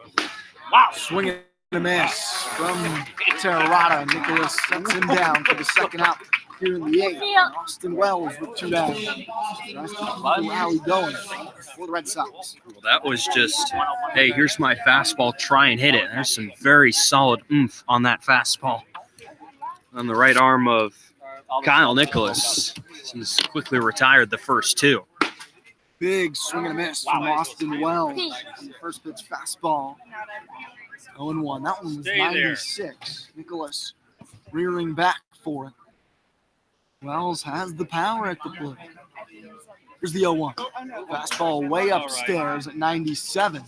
Wow. Swing and a miss from Terrata. Nicholas sets him down for the second out here in the eighth. Austin Wells with 2 down. Nice to keep the rally going for the Red Sox. Well, that was just, hey, here's my fastball, try and hit it. There's some very solid oomph on that fastball. On the right arm of Kyle Nicholas. He's quickly retired the first 2. Big swing and a miss from Austin Wells. The first pitch fastball. 0-1. That one was 96. Nicholas rearing back for it. Wells has the power at the plate. Here's the 0-1. Fastball way upstairs at 97.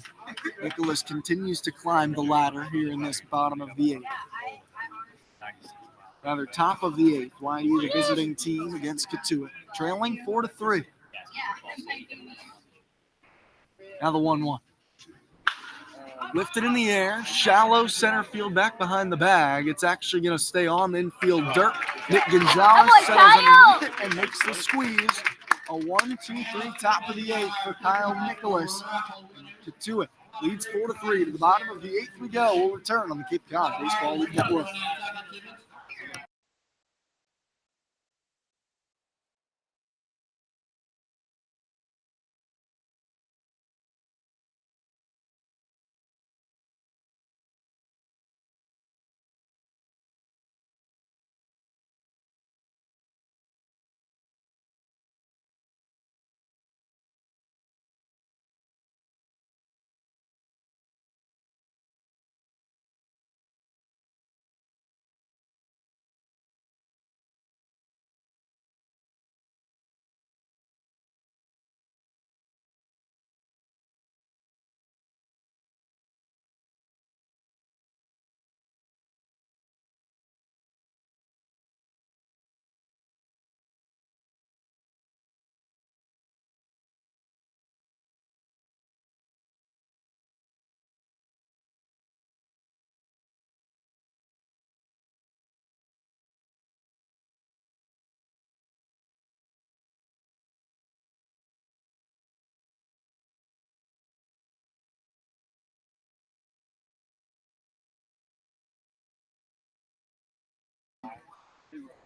Nicholas continues to climb the ladder here in this bottom of the eighth. Rather top of the eighth. YD, the visiting team against Cotuit. Trailing 4-3. Now the 1-1. Lifted in the air, shallow center field back behind the bag. It's actually going to stay on the infield dirt. Nick Gonzalez settles underneath it and makes the squeeze. A 1-2-3 top of the eighth for Kyle Nicholas. Cotuit leads 4-3. To the bottom of the eighth we go. We'll return on the Cape Cod Baseball League Network.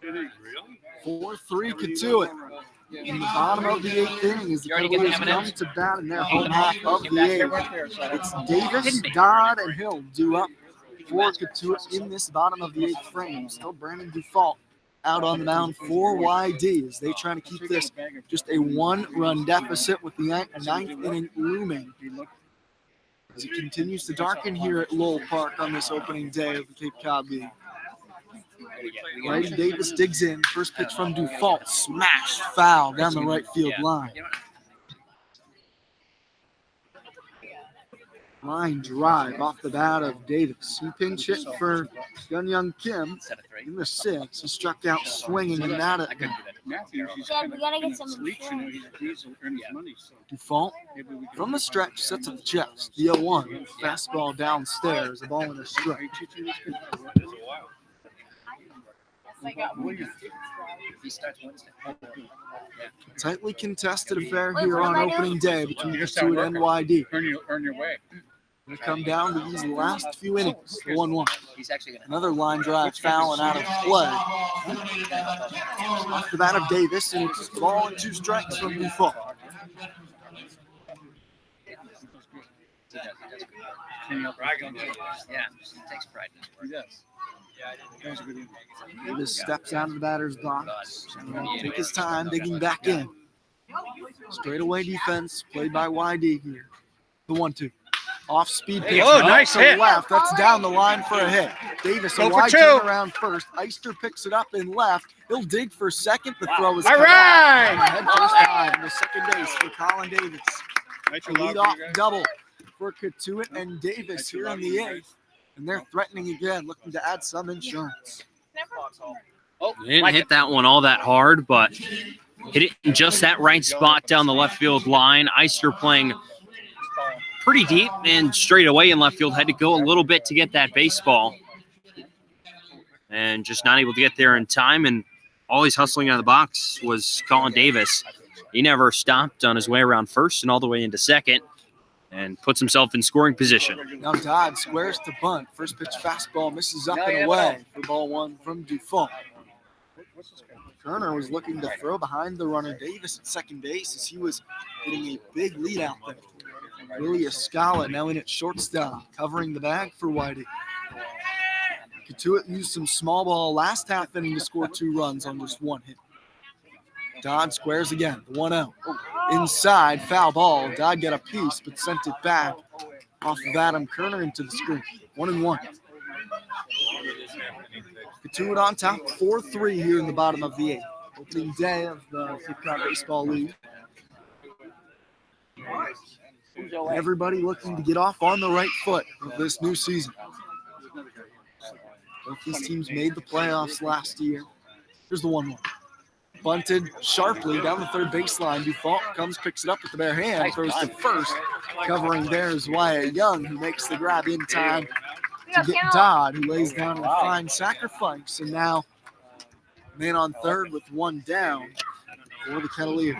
Really? 4-3 Cotuit. In the bottom of the eighth inning as the Cavaliers come to bat in their home half of the eighth. It's Davis, Dodd, and Hill due up for Cotuit in this bottom of the eighth frame. Still Brandon Dufault out on the mound for YD as they try to keep this just a 1-run deficit with the ninth inning looming. As it continues to darken here at Lowell Park on this opening day of the Cape Cod League. Righty Davis digs in. First pitch from Dufault. Smash foul down the right field line. Line drive off the bat of Davis. He pinch hit for Young Kim in the 6th. He struck out swinging and not at him. Dad, we gotta get some insurance. Dufault from the stretch sets up the chest. The 0-1. Fastball downstairs. The ball in a strike. Tightly contested affair here on opening day between Cotuit and YD. Earn your way. They come down to these last few innings. 1-1. Another line drive foul and out of play. Off the bat of Davis, and it's ball and 2 strikes from Dufault. Davis steps out of the batter's box. Take his time digging back in. Straightaway defense played by YD here. The 1-2. Off speed pitch. Oh, nice to hit. left. That's down the line for a hit. Davis a Go for wide 2. turnaround first. Eister picks it up in left. He'll dig for second. The throw is All cut out. right. Head first time in the second base for Colin Davis. A lead-off double for Cotuit and Davis here in the 8th. And they're threatening again, looking to add some insurance. They didn't hit that one all that hard, but hit it in just that right spot down the left field line. Eister playing pretty deep and straight away in left field. Had to go a little bit to get that baseball. And just not able to get there in time. And all he's hustling out of the box was Colin Davis. He never stopped on his way around first and all the way into second. And puts himself in scoring position. Now Dodd squares to bunt. First pitch fastball misses up and away for ball 1 from Dufault. Kerner was looking to throw behind the runner Davis at second base as he was getting a big lead out there. Willie Escala now in at shortstop, covering the bag for Whitey. Cotuit used some small ball last half inning to score 2 runs on just 1 hit. Dodd squares again, the 1-0. Inside, foul ball. Dodd got a piece, but sent it back off of Adam Kerner into the screen. 1-1. Cotuit on top, 4-3 here in the bottom of the 8th. Opening day of the Cape Cod Baseball League. Everybody looking to get off on the right foot of this new season. Both these teams made the playoffs last year. Here's the 1-1. Bunted sharply down the third baseline. Dufault comes, picks it up with the bare hand, throws to first. Covering there is Wyatt Young, who makes the grab in time to get Dodd, who lays down a fine sacrifice. And now man on third with 1 down for the Kettleers.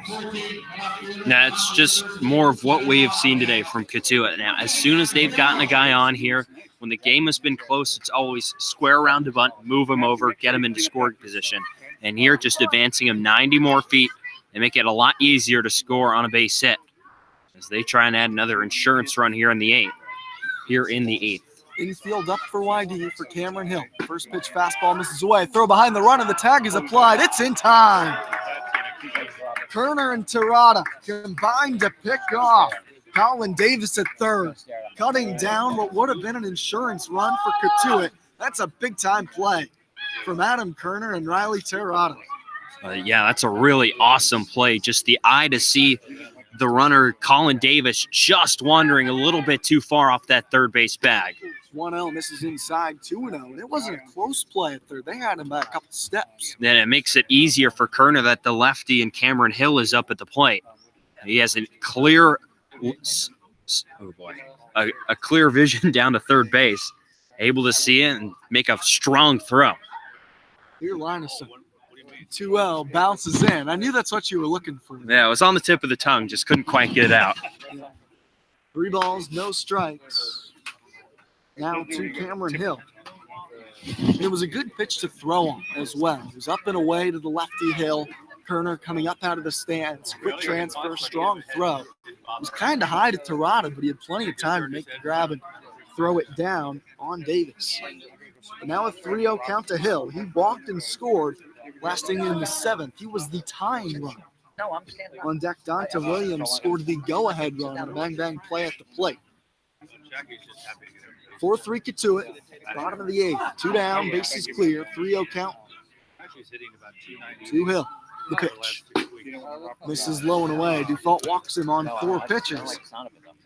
That's just more of what we have seen today from Cotuit. Now, as soon as they've gotten a guy on here, when the game has been close, it's always square around to bunt, move him over, get him into scoring position. And here, just advancing him 90 more feet and make it a lot easier to score on a base hit as they try and add another insurance run here in the 8th. Infield up for YD for Cameron Hill. First pitch fastball misses away. Throw behind the run and the tag is applied. It's in time. Kerner and Terada combined to pick off Colin Davis at third, cutting down what would have been an insurance run for Cotuit. That's a big-time play from Adam Kerner and Riley Terada. Yeah, that's a really awesome play. Just the eye to see the runner, Colin Davis, just wandering a little bit too far off that third base bag. 1-0 misses inside, 2-0. And it wasn't a close play at third. They had him by a couple steps. Then it makes it easier for Kerner that the lefty and Cameron Hill is up at the plate. He has a clear, a clear vision down to third base, able to see it and make a strong throw. Clear line of sight. 2-0 bounces in. I knew that's what you were looking for. Yeah, it was on the tip of the tongue, just couldn't quite get it out. 3 balls, no strikes. Now to Cameron Hill. It was a good pitch to throw on as well. It was up and away to the lefty Hill. Kerner coming up out of the stands. Quick transfer, strong throw. It was kind of high to Terada, but he had plenty of time to make the grab and throw it down on Davis. But now a 3-0 count to Hill. He walked and scored lasting in the 7th. He was the tying run. No, I'm standing. On deck, Donta Williams scored the go-ahead run on a bang-bang play at the plate. 4-3 Cotuit, bottom of the 8th. 2 down, bases clear, 3-0 count. 2 Hill, the pitch. This is low and away. Default walks him on 4 pitches.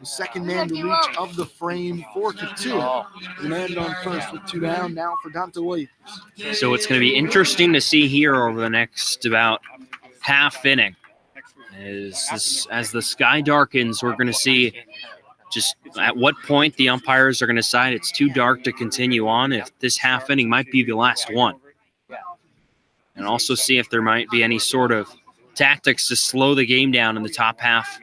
The second man to reach of the frame for Cotuit. The man on first with 2 down now for Donta Williams. So it's going to be interesting to see here over the next about half inning. As the sky darkens, we're going to see just at what point the umpires are going to decide it's too dark to continue on, if this half inning might be the last one. And also see if there might be any sort of tactics to slow the game down in the top half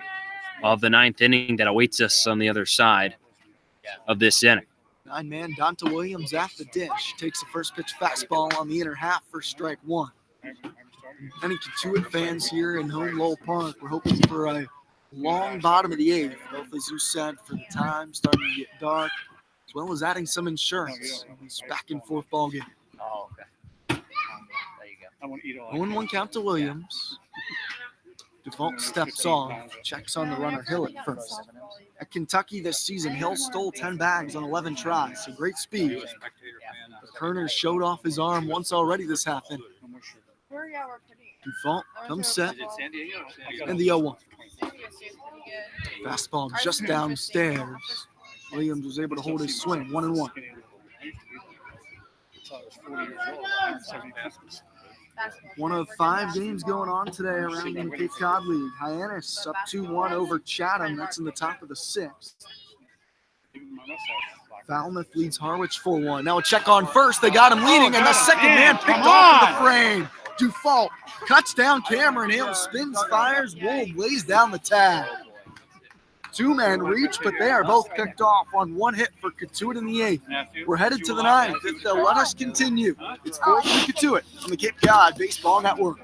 of the 9th inning that awaits us on the other side of this inning. 9-man Donta Williams at the dish. Takes the first pitch fastball on the inner half for strike 1. Any Cotuit fans here in Home Lowell Park, we're hoping for a long bottom of the 8th, both as you said, for the time starting to get dark, as well as adding some insurance in this back and forth ball game. Oh, okay. There you go. 0-1 count to Williams. Default steps off, checks on the runner Hill at first. At Kentucky this season, Hill stole 10 bags on 11 tries, so great speed. But Kerner showed off his arm once already this half inning. Default comes set, and the 0-1. Fastball just downstairs. Williams was able to hold his swing, 1-1. One of 5 games going on today around in the Cape Cod League. Hyannis up 2-1 over Chatham. That's in the top of the 6th. Falmouth leads Harwich 4-1. Now a check on first. They got him leading, and the second man picked off of the frame. Default cuts down Cameron Hill, spins, fires. Wold lays down the tag. 2-man reach, but they are both picked off on 1 hit for Cotuit in the 8th. We're headed to the 9th. If they'll let us continue, it's 4-3 Cotuit on the Cape Cod Baseball Network.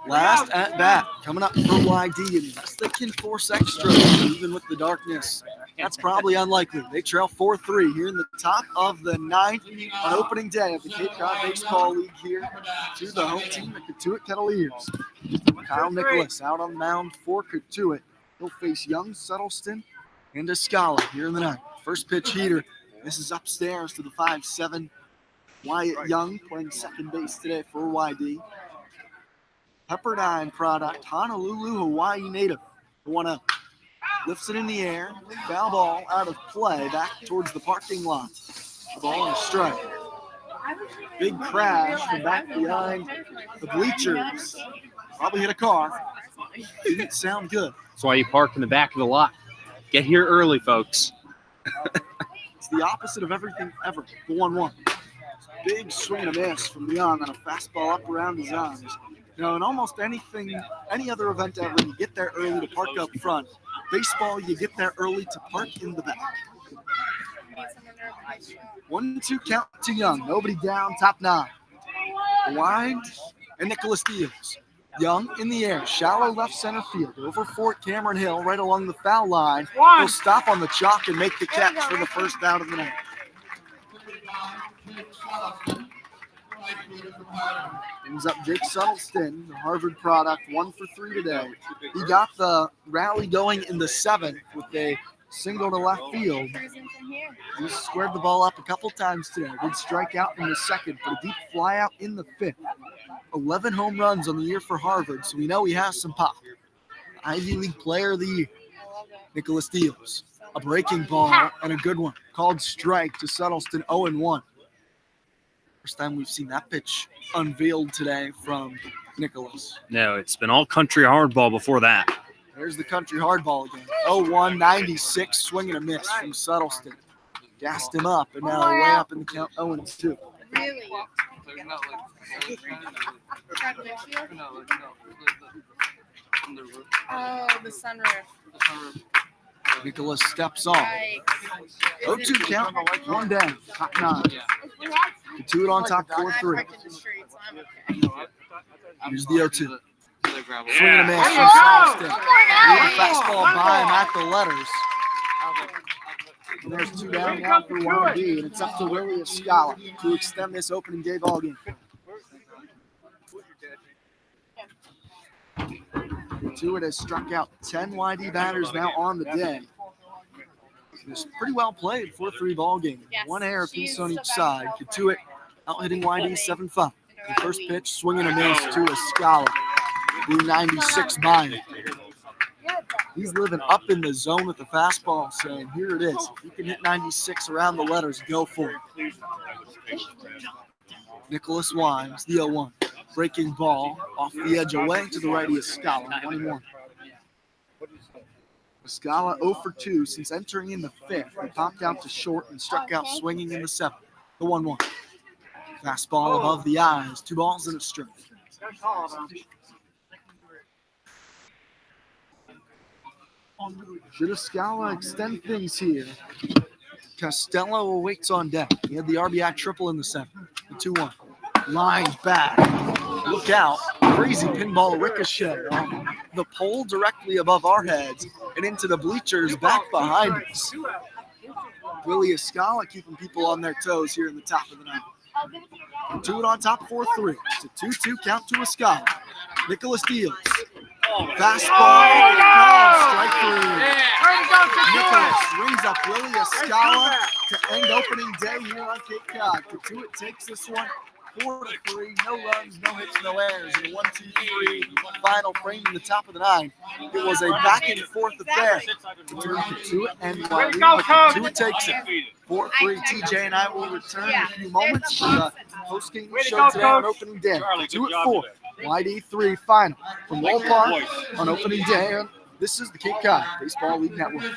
Last at bat, coming up for YD, unless they can force extra, even with the darkness. That's probably unlikely. They trail 4-3 here in the top of the 9th on opening day of the Cape Cod Baseball League here to the home team, the Cotuit Cavaliers. Kyle Nicholas out on the mound for Cotuit. He'll face Young, Settleston, and Escala here in the 9th. First pitch heater. This is upstairs to the 5-7. Wyatt Young playing second base today for YD. Pepperdine product, Honolulu, Hawaii native. 1-0. Lifts it in the air. Foul ball out of play back towards the parking lot. The ball on a strike. Big crash from back behind the bleachers. Probably hit a car. Didn't sound good. That's why you park in the back of the lot. Get here early, folks. It's the opposite of everything ever. The 1-1. Big swing and a miss from Young on a fastball up around his eyes. You know, in almost anything, any other event ever, you get there early to park up front. Baseball, you get there early to park in the back. 1-2 count to Young. Nobody down, top 9. Wind and Nicholas Diaz. Young in the air, shallow left center field. Over for Cameron Hill, right along the foul line. He'll stop on the chalk and make the catch for the first out of the night. Brings up Jake Suttleton, the Harvard product, 1 for 3 today. He got the rally going in the 7th with a single to left field. He squared the ball up a couple times today. Did strike out in the 2nd, but a deep fly out in the 5th. 11 home runs on the year for Harvard, so we know he has some pop. Ivy League Player of the Year, Nicholas Diaz. A breaking ball and a good one. Called strike to Suttleton, 0-1. First time we've seen that pitch unveiled today from Nicholas. No, it's been all country hardball before that. There's the country hardball again. 0-1, 96, swing and a miss from Suttleton. Gassed him up, and now way up in the count, 0-2. Really? Oh, the sunroof. Nicholas steps on. Right. 0-2 count, 1 down, top 9. Cotuit on top, 4-3. Here's the 0-2. Swing and a miss from Suttleton. Fastball by him at the letters. And there's 2 down now for YD, and it's up to Willie Escala to extend this opening day ball game. Cotuit has struck out 10 YD batters now on the day. It's pretty well played, 4-3 ball game. Yes, 1 error piece she's on so each bad. side. Cotuit out hitting YD 7-5. The first pitch, swing and a miss to Escala. The 96 by him. He's living up in the zone with the fastball, saying, here it is. If you can hit 96 around the letters, go for it. Nicholas Wimes, the 0-1. Breaking ball off the edge away to the righty Escala, 1-1. Escala 0 for 2 since entering in the 5th. He popped out to short and struck out swinging in the 7th. The 1-1. Fastball above the eyes. 2 balls and a strike. Should Escala extend things here? Costello awaits on deck. He had the RBI triple in the 7th. The 2-1. Lines back. Look out. Crazy pinball ricochet off the pole directly above our heads and into the bleachers back behind us. Willie Escala keeping people on their toes here in the top of the ninth. Cotuit on top, 4-3. It's a 2-2 count to Escala. Nicholas Diaz. Fastball. Strike 3. Nicholas rings up Willie Escala to end opening day here on Cape Cod. Cotuit takes this one 4-3. No runs, no hits, no errors. In a 1-2-3 final frame in the top of the 9th. It was a back and forth affair between Cotuit and YD, but Cotuit takes it. 4-3. TJ and I will return in a few moments for the post-game show today on opening day. Cotuit 4, YD 3 final from Lowell Park on opening day. This is the Cape Cod Baseball League Network.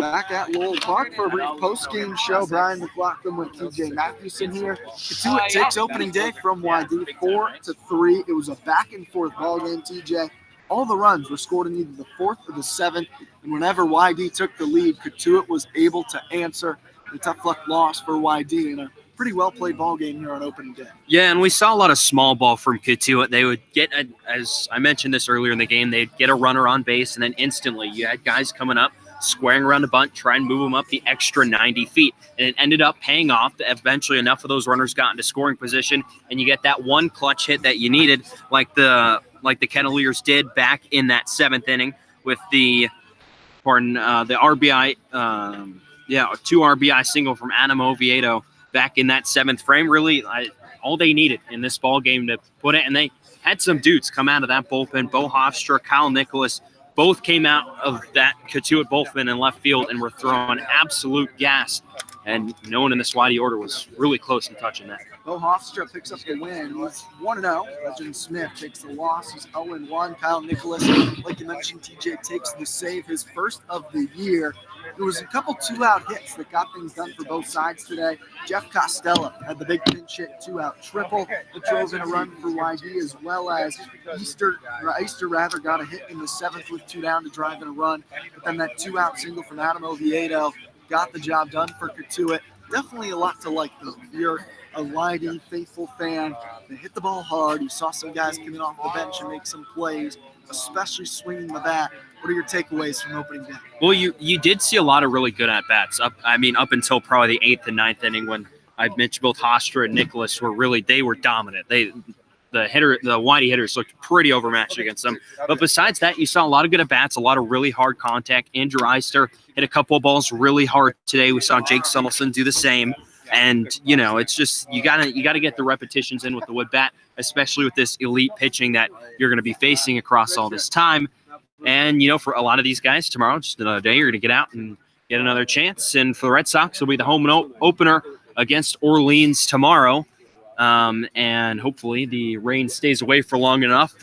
Back at Lowell Park for a brief post-game show. Brian McLaughlin with TJ Mathewson here. Cotuit takes opening day from YD 4-3. It was a back-and-forth ball game, TJ. All the runs were scored in either the 4th or the 7th, and whenever YD took the lead, Cotuit was able to answer. A tough luck loss for YD in a pretty well-played ball game here on opening day. Yeah, and we saw a lot of small ball from Cotuit. They would get, as I mentioned this earlier in the game, they'd get a runner on base, and then instantly you had guys coming up, squaring around the bunt, try and move them up the extra 90 feet. And it ended up paying off. Eventually, enough of those runners got into scoring position, and you get that one clutch hit that you needed, like the Kenneliers did back in that 7th inning with the RBI, 2 RBI single from Adam Oviedo back in that 7th frame. Really, all they needed in this ball game to put it, and they had some dudes come out of that bullpen. Bo Hofstra, Kyle Nicholas, both came out of that Cotuit bullpen in left field and were throwing absolute gas. And no one in this YD order was really close to touching that. Bo Hofstra picks up the win. He's 1-0. Legend Smith takes the loss. He's 0-1. Kyle Nicholas, like you mentioned, TJ takes the save, his first of the year. There was a couple 2-out hits that got things done for both sides today. Jeff Costello had the big pinch hit 2-out triple that drove in a run for YD, as well as Easter got a hit in the 7th with 2 down to drive in a run. But then that 2-out single from Adam Oviedo got the job done for Cotuit. Definitely a lot to like, though. If you're a YD faithful fan, they hit the ball hard. You saw some guys coming off the bench and make some plays, especially swinging the bat. What are your takeaways from opening day? Well, you did see a lot of really good at-bats. Up until probably the 8th and 9th inning when I mentioned both Hofstra and Nicholas were dominant. The YD hitters looked pretty overmatched against them. But besides that, you saw a lot of good at-bats, a lot of really hard contact. Andrew Eister hit a couple of balls really hard today. We saw Jake Sunnelson do the same. And, it's just you gotta get the repetitions in with the wood bat, especially with this elite pitching that you're going to be facing across all this time. And, for a lot of these guys, tomorrow, just another day, you're going to get out and get another chance. And for the Red Sox, it'll be the home opener against Orleans tomorrow. And hopefully the rain stays away for long enough,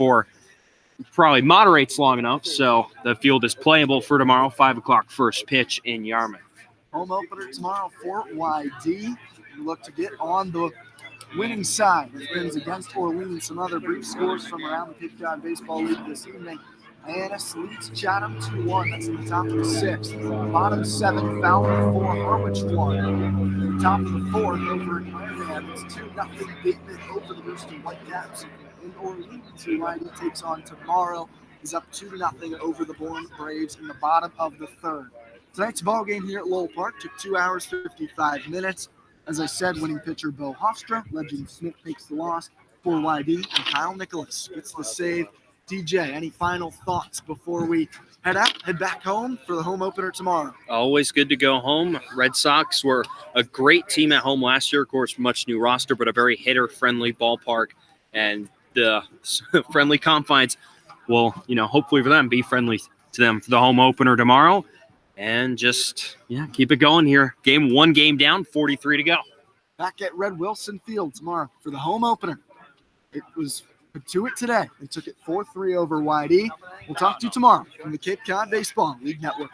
probably moderates long enough, so the field is playable for tomorrow, 5 o'clock first pitch in Yarmouth. Home opener tomorrow for YD. We look to get on the winning side with wins against Orleans. Some other brief scores from around the Cape Cod Baseball League this evening. Hyannis leads Chatham 2-1. That's in the top of the 6th. Bottom 7, Fowler 4, Harwich 1. In the top of the 4th, over in Ironman, it's 2-0 Bateman over the Brewster Whitecaps. In Orleans, who YD takes on tomorrow, is up 2-0 over the Bourne Braves in the bottom of the 3rd. Tonight's ball game here at Lowell Park took 2 hours, 55 minutes. As I said, winning pitcher Bo Hofstra, Legend Smith takes the loss for YD, and Kyle Nicholas gets the save. DJ, any final thoughts before we head back home for the home opener tomorrow? Always good to go home. Red Sox were a great team at home last year. Of course, much new roster, but a very hitter-friendly ballpark. And the friendly confines will, hopefully for them, be friendly to them for the home opener tomorrow. And just, keep it going here. One game down, 43 to go. Back at Red Wilson Field tomorrow for the home opener. It was Cotuit today. They took it 4-3 over YD. We'll talk to you tomorrow from the Cape Cod Baseball League Network.